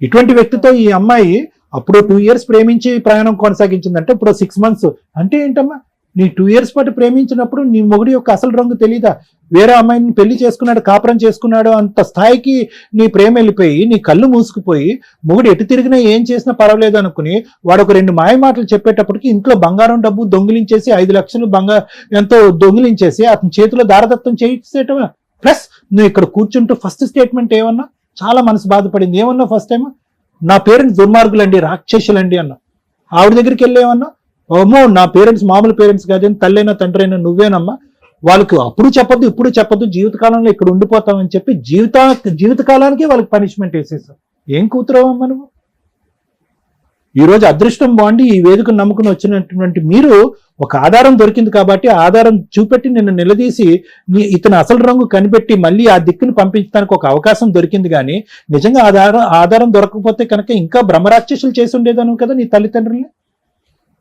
ఇటువంటి వ్యక్తితో ఈ అమ్మాయి అప్పుడు 2 years ప్రేమించి ప్రయాణం కొనసాగించిందంటే ఇప్పుడు 6 months అంటే ఏంటమ్మా? నీ 2 years పాటు ప్రేమించినప్పుడు నీ మొగుడి యొక్క అసలు రంగు తెలీదా? వేరే అమ్మాయిని పెళ్లి చేసుకున్నాడు, కాపురం చేసుకున్నాడు, అంత స్థాయికి నీ ప్రేమ వెళ్ళిపోయి నీ కళ్ళు మూసుకుపోయి మొగుడు ఎటు తిరిగినా ఏం చేసినా పర్వాలేదు అనుకుని వాడు ఒక 2 మాయ మాటలు చెప్పేటప్పటికి ఇంట్లో బంగారం డబ్బు దొంగిలించేసి 5 లక్షలు ఎంతో దొంగిలించేసి అతని చేతిలో దారదత్తం చేసేటమా. ప్లస్ నువ్వు ఇక్కడ కూర్చుంటూ ఫస్ట్ స్టేట్మెంట్ ఏమన్నా, చాలా మనసు బాధపడింది. ఏమన్నా ఫస్ట్ టైం, నా పేరెంట్స్ దుర్మార్గులండి, రాక్షసులండి అన్న. ఆవిడ దగ్గరికి వెళ్ళేమన్నా, ఓమో నా పేరెంట్స్ మామూలు పేరెంట్స్ కాదని, తల్లైనా తండ్రైనా నువ్వేనమ్మా, వాళ్ళకి అప్పుడు చెప్పొద్దు ఇప్పుడు చెప్పొద్దు, జీవితకాలంలో ఇక్కడ ఉండిపోతామని చెప్పి జీవితకాలానికి వాళ్ళకి పనిష్మెంట్ వేసేసావు. ఏం కూతురవమ్మా నువ్వు? ఈరోజు అదృష్టం బాగుండి ఈ వేదికను నమ్ముకుని వచ్చినటువంటి మీరు ఒక ఆధారం దొరికింది కాబట్టి ఆధారం చూపెట్టి నిన్ను నిలదీసి ఇతని అసలు రంగు కనిపెట్టి మళ్ళీ ఆ దిక్కును పంపించడానికి ఒక అవకాశం దొరికింది. కానీ నిజంగా ఆధారం దొరకకపోతే కనుక ఇంకా బ్రహ్మరాక్షసులు చేసి ఉండేదాను కదా నీ తల్లిదండ్రుల్ని.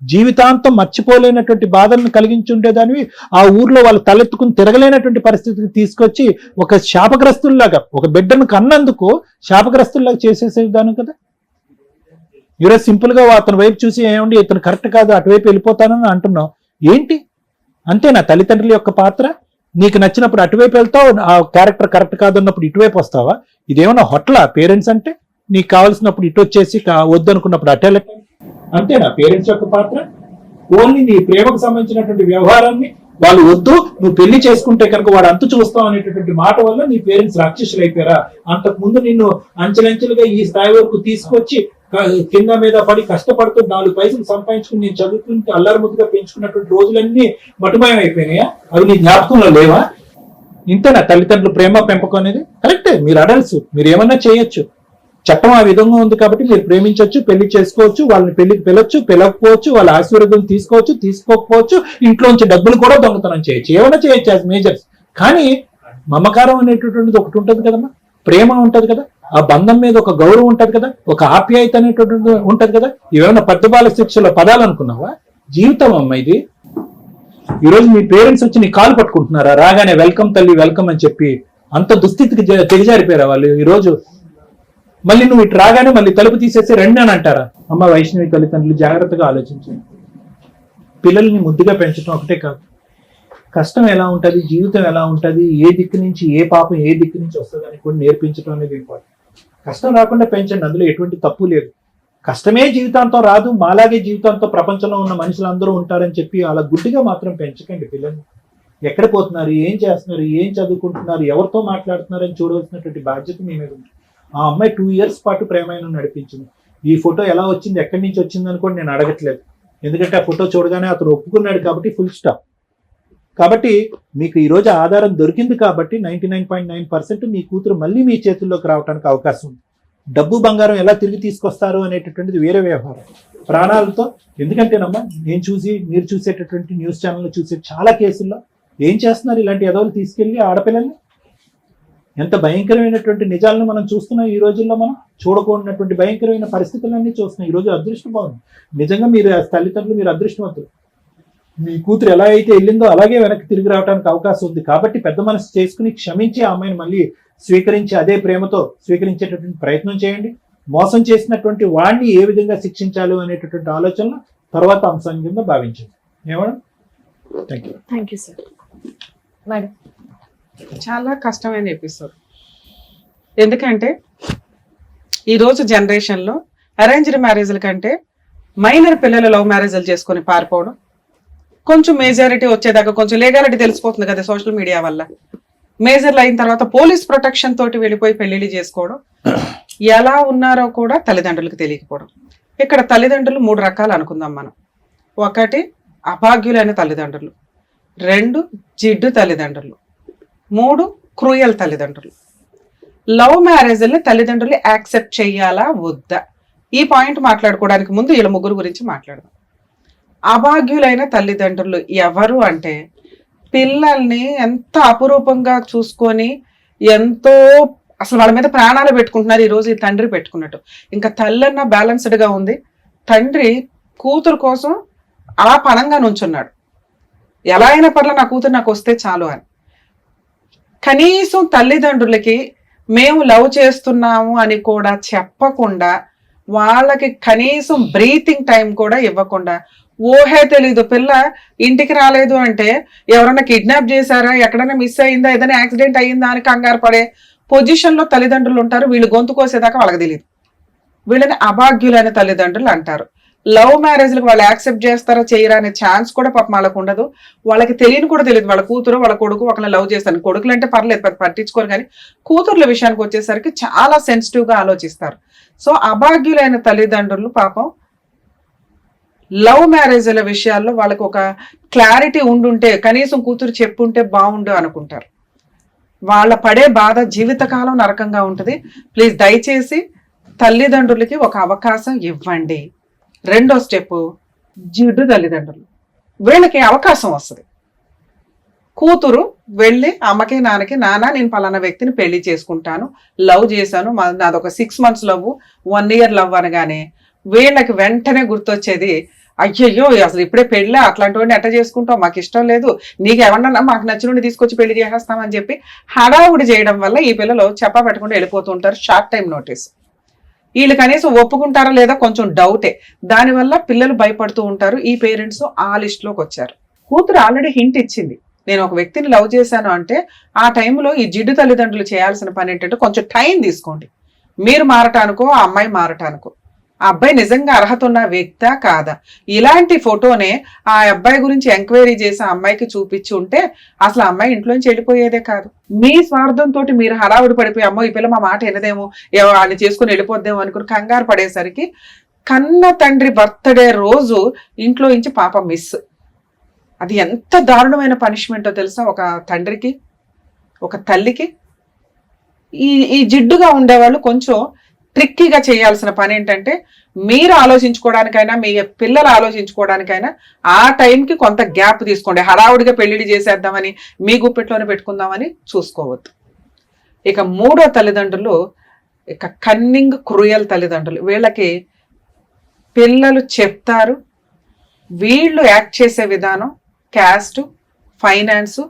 జీవితాంతం మర్చిపోలేనటువంటి బాధలను కలిగించి ఉండేదానివి. ఆ ఊర్లో వాళ్ళు తలెత్తుకుని తిరగలేనటువంటి పరిస్థితికి తీసుకొచ్చి ఒక శాపగ్రస్తుల్లాగా, ఒక బిడ్డను కన్నందుకు శాపగ్రస్తుల్లాగా చేసేసేదాను కదా. ఈరోజు సింపుల్ గా అతని వైపు చూసి ఏమండి ఇతను కరెక్ట్ కాదు, అటువైపు వెళ్ళిపోతానని అంటున్నావు. ఏంటి అంతే నా తల్లిదండ్రుల యొక్క పాత్ర? నీకు నచ్చినప్పుడు అటువైపు వెళ్తావు, ఆ క్యారెక్టర్ కరెక్ట్ కాదన్నప్పుడు ఇటువైపు వస్తావా? ఇదేమన్నా హోటలా పేరెంట్స్ అంటే? నీకు కావాల్సినప్పుడు ఇటు వచ్చేసి వద్దనుకున్నప్పుడు అటెల్ అంతేనా పేరెంట్స్ యొక్క పాత్ర? ఓన్లీ నీ ప్రేమకు సంబంధించినటువంటి వ్యవహారాన్ని వాళ్ళు వద్దు, నువ్వు పెళ్లి చేసుకుంటే కనుక వాడు అంతు చూస్తావు అనేటటువంటి మాట వల్ల నీ పేరెంట్స్ రాక్షసులు అయిపోయారా? అంతకు ముందు నిన్ను అంచెలంచెలుగా ఈ స్థాయి వరకు తీసుకొచ్చి కింద మీద పడి కష్టపడుతూ 4 పైసలు సంపాదించుకుని నేను చదువుకుంటూ అల్లరి ముద్దుగా పెంచుకున్నటువంటి రోజులన్నీ మటుమయం అయిపోయినాయా? అవి నీ జ్ఞాపకంలో లేవా? ఇంతేనా తల్లిదండ్రులు ప్రేమ పెంపకం అనేది? కరెక్టే, మీరు అడల్ట్స్, మీరు ఏమన్నా చేయొచ్చు. చట్టం ఆ విధంగా ఉంది కాబట్టి మీరు ప్రేమించవచ్చు, పెళ్లి చేసుకోవచ్చు, వాళ్ళని పెళ్లికి పిలవచ్చు, పిలవకపోవచ్చు, వాళ్ళ ఆశీర్వాదం తీసుకోవచ్చు, తీసుకోకపోవచ్చు, ఇంట్లోంచి డబ్బులు కూడా దొంగతనం చేయొచ్చు, ఏమైనా చేయొచ్చు యాజ్ మేజర్స్. కానీ మమకారం అనేటటువంటిది ఒకటి ఉంటుంది కదమ్మా, ప్రేమ ఉంటది కదా, ఆ బంధం మీద ఒక గౌరవం ఉంటది కదా, ఒక ఆప్యాయత అనేటటువంటి ఉంటది కదా. ఇవేమన్నా పట్టుబాల శిక్షల పదాలు అనుకున్నావా? జీవితం అమ్మ ఇది. ఈరోజు మీ పేరెంట్స్ వచ్చి నీ కాలు పట్టుకుంటున్నారా రాగానే వెల్కమ్ తల్లి వెల్కమ్ అని చెప్పి? అంత దుస్థితికి దిగజారిపోయారా వాళ్ళు ఈరోజు? మళ్ళీ నువ్వు ఇటు రాగానే మళ్ళీ తలుపు తీసేసి రండి అని అంటారా? అమ్మ వైష్ణవి తల్లిదండ్రులు జాగ్రత్తగా ఆలోచించండి. పిల్లల్ని ముద్దుగా పెంచడం ఒకటే కాదు, కష్టం ఎలా ఉంటుంది, జీవితం ఎలా ఉంటుంది, ఏ దిక్కు నుంచి ఏ పాపం ఏ దిక్కు నుంచి వస్తుంది అని కూడా నేర్పించడం అనేది ఇంపార్టెంట్. కష్టం రాకుండా పెంచండి, అందులో ఎటువంటి తప్పు లేదు. కష్టమే జీవితాంతం రాదు, మాలాగే జీవితాంతం ప్రపంచంలో ఉన్న మనుషులు అందరూ ఉంటారని చెప్పి అలా గుడ్డిగా మాత్రం పెంచకండి పిల్లల్ని. ఎక్కడ పోతున్నారు, ఏం చేస్తున్నారు, ఏం చదువుకుంటున్నారు, ఎవరితో మాట్లాడుతున్నారు అని చూడవలసినటువంటి బాధ్యత మీ మీద ఉంది. ఆ అమ్మాయి 2 years పాటు ప్రేమైన నడిపించింది. ఈ ఫోటో ఎలా వచ్చింది, ఎక్కడి నుంచి వచ్చింది అని కూడా నేను అడగట్లేదు, ఎందుకంటే ఆ ఫోటో చూడగానే అతను ఒప్పుకున్నాడు కాబట్టి ఫుల్ స్టాప్. కాబట్టి మీకు ఈరోజు ఆధారం దొరికింది కాబట్టి 99.9% మీ కూతురు మళ్ళీ మీ చేతుల్లోకి రావడానికి అవకాశం ఉంది. డబ్బు బంగారం ఎలా తిరిగి తీసుకొస్తారు అనేటటువంటిది వేరే వ్యవహారం, ప్రాణాలతో. ఎందుకంటేనమ్మా మీరు చూసేటటువంటి న్యూస్ ఛానల్లో చూసే చాలా కేసుల్లో ఏం చేస్తున్నారు, ఇలాంటి ఎదవలు తీసుకెళ్లి ఆడపిల్లల్ని. ఎంత భయంకరమైనటువంటి నిజాలను మనం చూస్తున్నాం ఈ రోజుల్లో. మనం చూడకూడనటువంటి భయంకరమైన పరిస్థితులన్నీ చూస్తున్నాం. ఈ రోజు అదృష్టం బాగుంది నిజంగా, మీరు తల్లిదండ్రులు మీరు అదృష్టవంతులు. మీ కూతురు ఎలా అయితే వెళ్ళిందో అలాగే వెనక్కి తిరిగి రావడానికి అవకాశం ఉంది. కాబట్టి పెద్ద మనసు చేసుకుని క్షమించి ఆ అమ్మాయిని మళ్ళీ స్వీకరించి అదే ప్రేమతో స్వీకరించేటటువంటి ప్రయత్నం చేయండి. మోసం చేసినటువంటి వాడిని ఏ విధంగా శిక్షించాలి అనేటటువంటి ఆలోచనలు తర్వాత అంశం కింద భావించండి. ఏమన్నా? Thank you sir. మేడం, చాలా కష్టమైన ఎపిసోడ్. ఎందుకంటే ఈరోజు జనరేషన్లో అరేంజ్డ్ మ్యారేజ్ల కంటే మైనర్ పిల్లలు లవ్ మ్యారేజ్లు చేసుకొని పారిపోవడం, కొంచెం మేజారిటీ వచ్చేదాకా కొంచెం లీగాలిటీ తెలిసిపోతుంది కదా సోషల్ మీడియా వల్ల. మేజర్లు అయిన తర్వాత పోలీస్ ప్రొటెక్షన్ తోటి వెళ్ళిపోయి పెళ్లిళ్ళు చేసుకోవడం, ఎలా ఉన్నారో కూడా తల్లిదండ్రులకు తెలియకపోవడం. ఇక్కడ తల్లిదండ్రులు 3 రకాలు అనుకుందాం మనం. 1 అభాగ్యులైన తల్లిదండ్రులు, 2 జిడ్డు తల్లిదండ్రులు, 3 క్రూయల్ తల్లిదండ్రులు. లవ్ మ్యారేజ్ని తల్లిదండ్రులు యాక్సెప్ట్ చెయ్యాలా వద్దా, ఈ పాయింట్ మాట్లాడుకోవడానికి ముందు వీళ్ళ 3 గురించి మాట్లాడదాం. అభాగ్యులైన తల్లిదండ్రులు ఎవరు అంటే, పిల్లల్ని ఎంత అపురూపంగా చూసుకొని ఎంతో అసలు వాళ్ళ మీద ప్రాణాలు పెట్టుకుంటున్నారు. ఈరోజు ఈ తండ్రి పెట్టుకున్నట్టు. ఇంకా తల్లి అన్న బ్యాలెన్స్డ్గా ఉంది, తండ్రి కూతురు కోసం అలా పనంగా నుంచున్నాడు. ఎలా అయినా పర్లేదు నా కూతురు నాకు వస్తే చాలు అని. కనీసం తల్లిదండ్రులకి మేము లవ్ చేస్తున్నాము అని కూడా చెప్పకుండా, వాళ్ళకి కనీసం బ్రీతింగ్ టైం కూడా ఇవ్వకుండా ఊహే తెలీదు. పిల్ల ఇంటికి రాలేదు అంటే ఎవరైనా కిడ్నాప్ చేశారా, ఎక్కడైనా మిస్ అయిందా, ఏదైనా యాక్సిడెంట్ అయ్యిందా అని కంగారు పడే పొజిషన్ లో తల్లిదండ్రులు ఉంటారు. వీళ్ళు గొంతు కోసేదాకా వాళ్ళకి తెలియదు. వీళ్ళని అభాగ్యులైన తల్లిదండ్రులు అంటారు. లవ్ మ్యారేజ్లకు వాళ్ళు యాక్సెప్ట్ చేస్తారా చేయరా అనే ఛాన్స్ కూడా పాపం వాళ్ళకు ఉండదు. వాళ్ళకి తెలియని కూడా తెలియదు వాళ్ళ కూతురు వాళ్ళ కొడుకు ఒకరిని లవ్ చేస్తాను. కొడుకులు అంటే పర్లేదు, పట్టించుకోరు, కానీ కూతుర్ల విషయానికి వచ్చేసరికి చాలా సెన్సిటివ్ గా ఆలోచిస్తారు. సో అభాగ్యులైన తల్లిదండ్రులు పాపం లవ్ మ్యారేజ్ల విషయాల్లో వాళ్ళకి ఒక క్లారిటీ ఉండుంటే, కనీసం కూతురు చెప్పుంటే బాగుండు అనుకుంటారు. వాళ్ళ పడే బాధ జీవితకాలం నరకంగా ఉంటుంది. ప్లీజ్ దయచేసి తల్లిదండ్రులకి ఒక అవకాశం ఇవ్వండి. రెండో స్టెప్, జిడ్డు తల్లిదండ్రులు. వీళ్ళకి అవకాశం వస్తుంది. కూతురు వెళ్ళి అమ్మకి నాన్నకి, నాన్న నేను పలానా వ్యక్తిని పెళ్లి చేసుకుంటాను, లవ్ చేశాను, నాదొక 6 months లవ్, 1 year లవ్ అనగానే వీళ్ళకి వెంటనే గుర్తొచ్చేది, అయ్యయ్యో అసలు ఇప్పుడే పెళ్ళి, అట్లాంటి వాడిని ఎట్ట చేసుకుంటావు, మాకు ఇష్టం లేదు, నీకు ఎవరన్నా మాకు నచ్చినోడిని తీసుకొచ్చి పెళ్లి చేసేస్తామని చెప్పి హడావుడి చేయడం వల్ల ఈ పిల్లలు చెప్పా పెట్టకుండా వెళ్ళిపోతూ ఉంటారు. Short time notice. వీళ్ళు కనీసం ఒప్పుకుంటారా లేదా కొంచెం డౌటే. దానివల్ల పిల్లలు భయపడుతూ ఉంటారు. ఈ పేరెంట్స్ ఆ లిస్ట్ లోకి వచ్చారు. కూతురు ఆల్రెడీ హింట్ ఇచ్చింది, నేను ఒక వ్యక్తిని లవ్ చేశాను అంటే. ఆ టైంలో ఈ జిడ్డు తల్లిదండ్రులు చేయాల్సిన పని ఏంటంటే కొంచెం టైం తీసుకోండి. మీరు మారటానికో ఆ అమ్మాయి మారటానికో. ఆ అబ్బాయి నిజంగా అర్హత ఉన్న వ్యక్తా కాదా, ఇలాంటి ఫోటోనే ఆ అబ్బాయి గురించి ఎంక్వైరీ చేసి ఆ అమ్మాయికి చూపించి ఉంటే అసలు ఆ అమ్మాయి ఇంట్లోంచి వెళ్ళిపోయేదే కాదు. మీ స్వార్థంతో మీరు హడావుడి పడిపోయి, అమ్మో ఈ పిల్ల మా మాట వినదేమో, వాళ్ళు చేసుకుని వెళ్ళిపోద్దేమో అనుకుని కంగారు పడేసరికి కన్న తండ్రి బర్త్డే రోజు ఇంట్లో నుంచి పాప మిస్. అది ఎంత దారుణమైన పనిష్మెంటో తెలుసా ఒక తండ్రికి, ఒక తల్లికి. ఈ జిడ్డుగా ఉండేవాళ్ళు కొంచెం ట్రిక్కీగా చేయాల్సిన పని ఏంటంటే, మీరు ఆలోచించుకోవడానికైనా మీ పిల్లలు ఆలోచించుకోవడానికైనా ఆ టైంకి కొంత గ్యాప్ తీసుకోండి. హడావుడిగా పెళ్లిడి చేసేద్దామని మీ గుప్పెట్లోనే పెట్టుకుందామని చూసుకోవద్దు. ఇక మూడో తల్లిదండ్రులు ఇక కన్నింగ్ క్రూయల్ తల్లిదండ్రులు. వీళ్ళకి పిల్లలు చెప్తారు, వీళ్ళు యాక్ట్ చేసే విధానం, క్యాస్ట్, ఫైనాన్స్,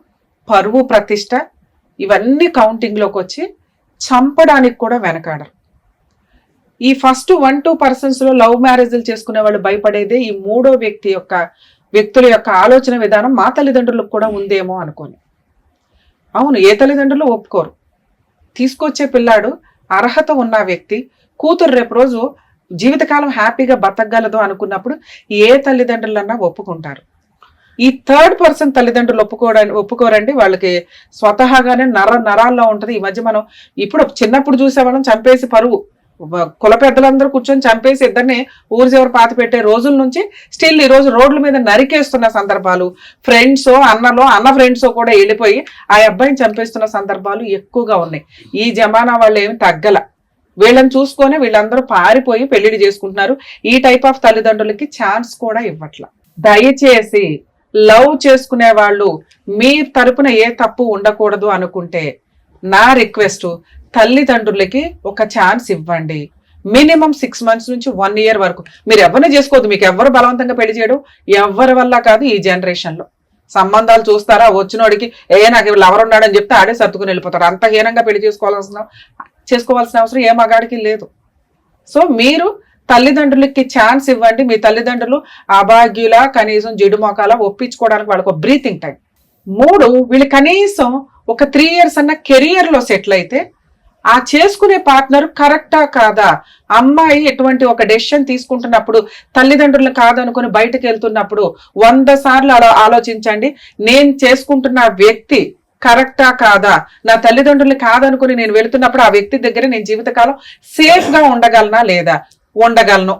పరువు, ప్రతిష్ట ఇవన్నీ కౌంటింగ్లోకి వచ్చి చంపడానికి కూడా వెనకాడరు. ఈ ఫస్ట్ 1-2% లో లవ్ మ్యారేజ్లు చేసుకునే వాళ్ళు భయపడేదే ఈ మూడో వ్యక్తుల యొక్క ఆలోచన విధానం మా తల్లిదండ్రులకు కూడా ఉందేమో అనుకోని. అవును, ఏ తల్లిదండ్రులు ఒప్పుకోరు. తీసుకొచ్చే పిల్లాడు అర్హత ఉన్న వ్యక్తి, కూతురు రేపు రోజు జీవితకాలం హ్యాపీగా బతకగలదు అనుకున్నప్పుడు ఏ తల్లిదండ్రులన్నా ఒప్పుకుంటారు. ఈ 3rd person తల్లిదండ్రులు ఒప్పుకోరండి. వాళ్ళకి స్వతహాగానే నరాల్లో ఉంటది. ఈ మధ్య మనం ఇప్పుడు చిన్నప్పుడు చూసేవాళ్ళం చంపేసి పరువు, కుల పెద్దలందరూ కూర్చొని చంపేసి ఇద్దరిని ఊరి చివరి పాతి పెట్టే రోజుల నుంచి స్టిల్ ఈ రోజు రోడ్ల మీద నరికేస్తున్న సందర్భాలు, ఫ్రెండ్స్ అన్న ఫ్రెండ్స్ కూడా వెళ్ళిపోయి ఆ అబ్బాయిని చంపేస్తున్న సందర్భాలు ఎక్కువగా ఉన్నాయి. ఈ జమానా వాళ్ళు ఏమి తగ్గల. వీళ్ళని చూసుకొని వీళ్ళందరూ పారిపోయి పెళ్లిడి చేసుకుంటున్నారు. ఈ టైప్ ఆఫ్ తల్లిదండ్రులకి ఛాన్స్ కూడా ఇవ్వట్ల. దయచేసి లవ్ చేసుకునే వాళ్ళు మీ తరపున ఏ తప్పు ఉండకూడదు అనుకుంటే నా రిక్వెస్ట్, తల్లిదండ్రులకి ఒక ఛాన్స్ ఇవ్వండి. మినిమం 6 months నుంచి 1 year వరకు. మీరు ఎవరిని చేసుకోవద్దు. మీకు ఎవరు బలవంతంగా పెళ్లి చేయడం ఎవరి వల్ల కాదు. ఈ జనరేషన్ లో సంబంధాలు చూస్తారా, వచ్చినోడికి నాకు లవర్ ఉన్నాడని చెప్తే ఆడే సర్దుకుని వెళ్ళిపోతారు. అంత హీనంగా పెళ్లి చేసుకోవాల్సిన అవసరం ఏ మగాడికి లేదు. సో మీరు తల్లిదండ్రులకి ఛాన్స్ ఇవ్వండి. మీ తల్లిదండ్రులు అభాగ్యుల, కనీసం జిడు మొకాల ఒప్పించుకోవడానికి వాళ్ళకు ఒక బ్రీతింగ్ టైం. 3, వీళ్ళు కనీసం ఒక 3 years అన్న కెరియర్ లో సెటిల్ అయితే ఆ చేసుకునే పార్ట్నర్ కరెక్టా కాదా, అమ్మాయి ఎటువంటి ఒక డెసిషన్ తీసుకుంటున్నప్పుడు తల్లిదండ్రులు కాదనుకుని బయటకు వెళ్తున్నప్పుడు 100 సార్లు ఆలోచించండి. నేను చేసుకుంటున్న వ్యక్తి కరెక్టా కాదా, నా తల్లిదండ్రులు కాదనుకుని నేను వెళుతున్నప్పుడు ఆ వ్యక్తి దగ్గర నేను జీవితకాలం సేఫ్ గా ఉండగలనా లేదా, ఉండగలను.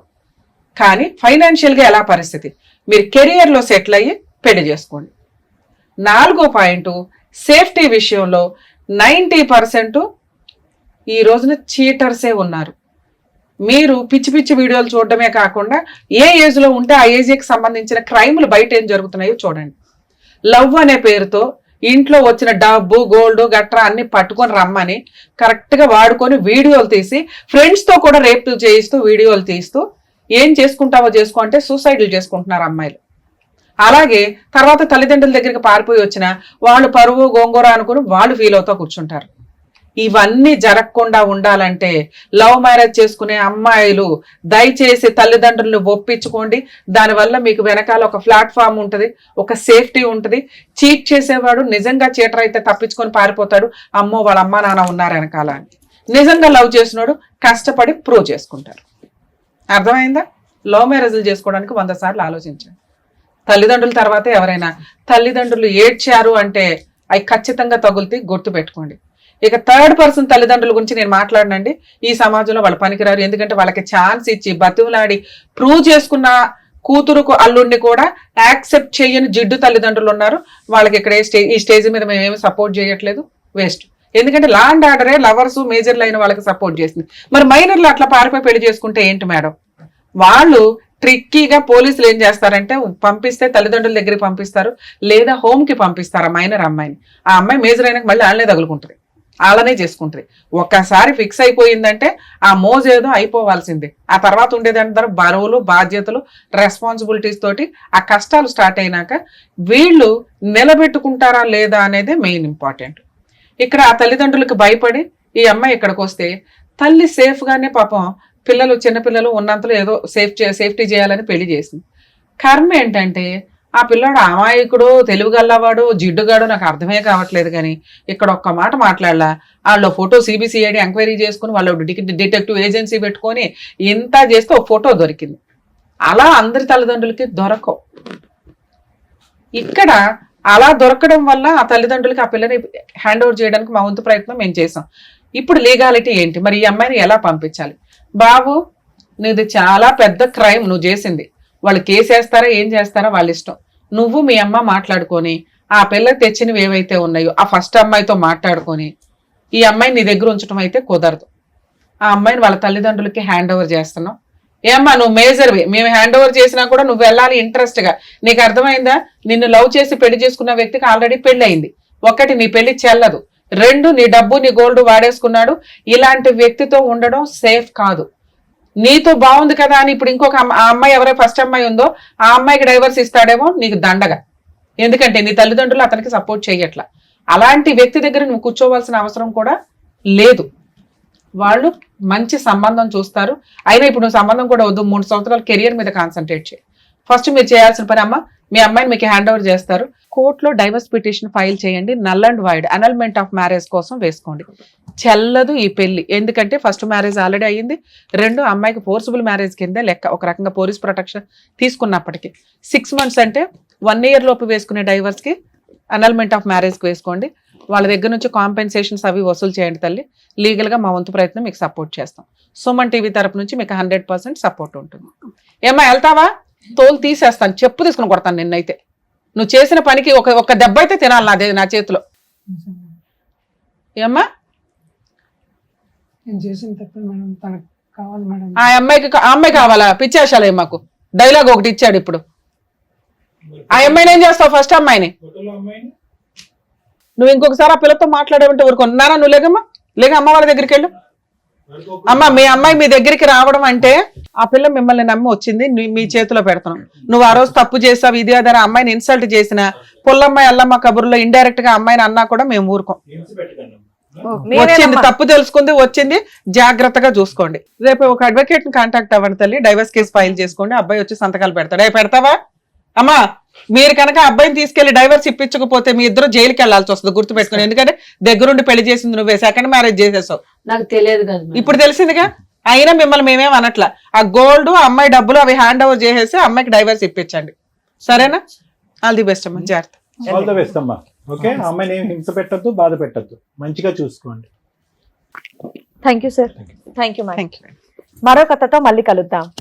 కానీ ఫైనాన్షియల్ గా ఎలా పరిస్థితి, మీరు కెరియర్ లో సెటిల్ అయ్యి పెళ్లి చేసుకోండి. 4వ పాయింట్, సేఫ్టీ విషయంలో 90% ఈ రోజున చీటర్సే ఉన్నారు. మీరు పిచ్చి పిచ్చి వీడియోలు చూడడమే కాకుండా ఏ ఏజ్ లో ఉంటే ఆ ఏజ్కి సంబంధించిన క్రైమ్లు బయట ఏం జరుగుతున్నాయో చూడండి. లవ్ అనే పేరుతో ఇంట్లో వచ్చిన డబ్బు, గోల్డ్ గట్రా అన్ని పట్టుకొని రమ్మని కరెక్ట్ గా వాడుకొని వీడియోలు తీసి ఫ్రెండ్స్ తో కూడా రేప్ చేయిస్తూ వీడియోలు తీస్తూ ఏం చేసుకుంటావో చేసుకో అంటే సూసైడ్లు చేసుకుంటున్నారు అమ్మాయిలు. అలాగే తర్వాత తల్లిదండ్రుల దగ్గరికి పారిపోయి వచ్చిన వాళ్ళు పరువు గోంగూర అనుకుని వాళ్ళు ఫీల్ అవుతూ కూర్చుంటారు. ఇవన్నీ జరగకుండా ఉండాలంటే లవ్ మ్యారేజ్ చేసుకునే అమ్మాయిలు దయచేసి తల్లిదండ్రులను ఒప్పించుకోండి. దానివల్ల మీకు వెనకాల ఒక ప్లాట్ఫామ్ ఉంటుంది, ఒక సేఫ్టీ ఉంటుంది. చీట్ చేసేవాడు నిజంగా చీటర్ అయితే తప్పించుకొని పారిపోతాడు, అమ్మో వాళ్ళ అమ్మా నాన్న ఉన్నారు వెనకాల అని. నిజంగా లవ్ చేసినాడు కష్టపడి ప్రూవ్ చేసుకుంటారు. అర్థమైందా? లవ్ మ్యారేజ్లు చేసుకోవడానికి 100 సార్లు ఆలోచించండి. తల్లిదండ్రుల తర్వాతే ఎవరైనా. తల్లిదండ్రులు ఏడ్చారు అంటే అవి ఖచ్చితంగా తగులుతాయి, గుర్తు పెట్టుకోండి. ఇక థర్డ్ పర్సన్ తల్లిదండ్రుల గురించి నేను మాట్లాడనండి. ఈ సమాజంలో వాళ్ళు పనికిరారు. ఎందుకంటే వాళ్ళకి ఛాన్స్ ఇచ్చి బతిమలాడి ప్రూవ్ చేసుకున్న కూతురుకు అల్లుడిని కూడా యాక్సెప్ట్ చేయని జిడ్డు తల్లిదండ్రులు ఉన్నారు. వాళ్ళకి ఇక్కడ ఈ స్టేజ్ మీద మేము ఏమి సపోర్ట్ చేయట్లేదు, వేస్ట్. ఎందుకంటే లా అండ్ ఆర్డరే లవర్స్ మేజర్లు అయిన వాళ్ళకి సపోర్ట్ చేసింది. మరి మైనర్లు అట్లా పారిపోయి పెళ్లి చేసుకుంటే ఏంటి మేడం? వాళ్ళు ట్రిక్కీగా పోలీసులు ఏం చేస్తారంటే పంపిస్తే తల్లిదండ్రుల దగ్గరికి పంపిస్తారు, లేదా హోమ్కి పంపిస్తారు ఆ మైనర్ అమ్మాయిని. ఆ అమ్మాయి మేజర్ అయినాక మళ్ళీ వాళ్ళనే తగులుకుంటుంది, వాళ్ళనే చేసుకుంటుంది. ఒక్కసారి ఫిక్స్ అయిపోయిందంటే ఆ మోజ్ ఏదో అయిపోవాల్సిందే. ఆ తర్వాత ఉండేదంటారు బరువులు, బాధ్యతలు, రెస్పాన్సిబిలిటీస్ తోటి ఆ కష్టాలు స్టార్ట్ అయినాక వీళ్ళు నిలబెట్టుకుంటారా లేదా అనేది మెయిన్ ఇంపార్టెంట్. ఇక్కడ ఆ తల్లిదండ్రులకు భయపడి ఈ అమ్మాయి ఇక్కడికి వస్తే తల్లి సేఫ్గానే పాపం పిల్లలు చిన్నపిల్లలు ఉన్నంతలో ఏదో సేఫ్టీ చేయాలని పెళ్లి చేసింది. కర్మ ఏంటంటే ఆ పిల్లాడు అమాయకుడు, తెలివిగల్లవాడు, జిడ్డుగాడు నాకు అర్థమే కావట్లేదు. కానీ ఇక్కడ ఒక్క మాట మాట్లాడలా, వాళ్ళు ఫోటో సిబిసిఐడి ఎంక్వైరీ చేసుకుని వాళ్ళు డిటెక్టివ్ ఏజెన్సీ పెట్టుకొని ఇంత చేస్తే ఒక ఫోటో దొరికింది. అలా అందరి తల్లిదండ్రులకి దొరకవు. ఇక్కడ అలా దొరకడం వల్ల ఆ తల్లిదండ్రులకి ఆ పిల్లని హ్యాండ్ ఓవర్ చేయడానికి మా వంతు ప్రయత్నం మేము చేసాం. ఇప్పుడు లీగాలిటీ ఏంటి? మరి ఈ అమ్మాయిని ఎలా పంపించాలి? బాబు నీది చాలా పెద్ద క్రైమ్ నువ్వు చేసింది, వాళ్ళు కేసు వేస్తారా ఏం చేస్తారా వాళ్ళ ఇష్టం. నువ్వు మీ అమ్మ మాట్లాడుకొని ఆ పిల్లకి తెచ్చినవి ఏవైతే ఉన్నాయో ఆ ఫస్ట్ అమ్మాయితో మాట్లాడుకొని ఈ అమ్మాయిని నీ దగ్గర ఉంచడం అయితే కుదరదు. ఆ అమ్మాయిని వాళ్ళ తల్లిదండ్రులకి హ్యాండ్ ఓవర్ చేస్తున్నావు. ఏమ్మా నువ్వు మేజర్వి, మేము హ్యాండ్ ఓవర్ చేసినా కూడా నువ్వు వెళ్ళాలి ఇంట్రెస్ట్గా. నీకు అర్థమైందా? నిన్ను లవ్ చేసి పెళ్లి చేసుకున్న వ్యక్తికి ఆల్రెడీ పెళ్లి అయింది. ఒకటి, నీ పెళ్లి చెల్లదు. 2, నీ డబ్బు నీ గోల్డ్ వాడేసుకున్నాడు. ఇలాంటి వ్యక్తితో ఉండడం సేఫ్ కాదు. నీతో బాగుంది కదా అని ఇప్పుడు ఇంకొక అమ్మాయి ఎవరైతే ఫస్ట్ అమ్మాయి ఉందో ఆ అమ్మాయికి డైవర్స్ ఇస్తాడేమో, నీకు దండగా. ఎందుకంటే నీ తల్లిదండ్రులు అతనికి సపోర్ట్ చేయట్లా. అలాంటి వ్యక్తి దగ్గర నువ్వు కూర్చోవలసిన అవసరం కూడా లేదు. వాళ్ళు మంచి సంబంధం చూస్తారు. అయినా ఇప్పుడు నువ్వు సంబంధం కూడా వద్దు, 3 సంవత్సరాల కెరియర్ మీద కాన్సన్ట్రేట్ చేయి. ఫస్ట్ మీరు చేయాల్సిన పని, అమ్మ మీ అమ్మాయిని మీకు హ్యాండ్ ఓవర్ చేస్తారు, కోర్టులో డైవర్స్ పిటిషన్ ఫైల్ చేయండి. Null and wide annulment of marriage కోసం వేసుకోండి. చెల్లదు ఈ పెళ్లి. ఎందుకంటే ఫస్ట్ మ్యారేజ్ ఆల్రెడీ అయ్యింది. 2, అమ్మాయికి ఫోర్సిబుల్ మ్యారేజ్ కింద లెక్క. ఒక రకంగా పోలీస్ ప్రొటెక్షన్ తీసుకున్నప్పటికీ 6 months అంటే 1 year లోపు వేసుకునే డైవర్స్కి అనల్మెంట్ ఆఫ్ మ్యారేజ్కి వేసుకోండి. వాళ్ళ దగ్గర నుంచి కాంపెన్సేషన్స్ అవి వసూలు చేయండి తల్లి. లీగల్గా మా వంతు ప్రయత్నం మీకు సపోర్ట్ చేస్తాం. సుమన్ టీవీ తరపు నుంచి మీకు 100% సపోర్ట్ ఉంటుంది. ఏమ్మా వెళ్తావా? తోలు తీసేస్తాను, చెప్పు తీసుకుని కొడతాను నిన్నైతే. నువ్వు చేసిన పనికి ఒక దెబ్బ అయితే తినాలి నా చేతిలో. ఏమ్మా ఆ అమ్మాయి కావాలా? పిచ్చేసాలే మాకు డైలాగ్ ఒకటి ఇచ్చాడు ఇప్పుడు. ఆ అమ్మాయిని ఏం చేస్తావు? ఫస్ట్ అమ్మాయిని నువ్వు ఇంకొకసారి ఆ పిల్లతో మాట్లాడేమంటే ఊరుకున్నారా? నువ్వు లేకమ్మా, లేక అమ్మ వాళ్ళ దగ్గరికి వెళ్ళు. అమ్మ మీ అమ్మాయి మీ దగ్గరికి రావడం అంటే ఆ పిల్ల మిమ్మల్ని నమ్మి వచ్చింది, మీ చేతిలో పెడతాం. నువ్వు ఆ రోజు తప్పు చేసావు, ఇది అదే అమ్మాయిని ఇన్సల్ట్ చేసిన పుల్లమ్మాయి అల్లమ్మ కబుర్లో ఇండైరెక్ట్ గా అమ్మాయిని అన్నా కూడా మేము ఊరుకోం. వచ్చింది తప్పు తెలుసుకుంది, వచ్చింది, జాగ్రత్తగా చూసుకోండి. రేపు ఒక అడ్వకేట్ ని కాంటాక్ట్ అవ్వండి తల్లి, డైవర్స్ కేసు ఫైల్ చేసుకోండి. అబ్బాయి వచ్చి సంతకాలు పెడతాడు. పెడతావా అమ్మా? మీరు కనుక అబ్బాయిని తీసుకెళ్లి డైవర్స్ ఇప్పించకపోతే మీ ఇద్దరు జైలుకి వెళ్లాల్సి వస్తుంది, గుర్తుపెట్టుకుని. ఎందుకంటే దగ్గరుండి పెళ్లి చేసింది నువ్వే, సెకండ్ మ్యారేజ్ చేసేసావు. నాకు తెలియదు కదా, ఇప్పుడు తెలిసిందిగా. అయినా మిమ్మల్ని మేమేం అనట్లా. ఆ గోల్డ్, అమ్మాయి డబ్బులు అవి హ్యాండ్ ఓవర్ చేసేసి అమ్మాయికి డైవర్స్ ఇప్పించండి, సరేనా? ఆల్ ది బెస్ట్ అమ్మా, జాగ్రత్త. ఆల్ ది బెస్ట్ అమ్మా. ఓకే, అమ్మాయిని ఏం హింస పెట్టద్దు, బాధ పెట్టద్దు, మంచిగా చూసుకోండి. Thank you sir. Thank you. Thank you. మరో కథతో మళ్ళీ కలుద్దాం.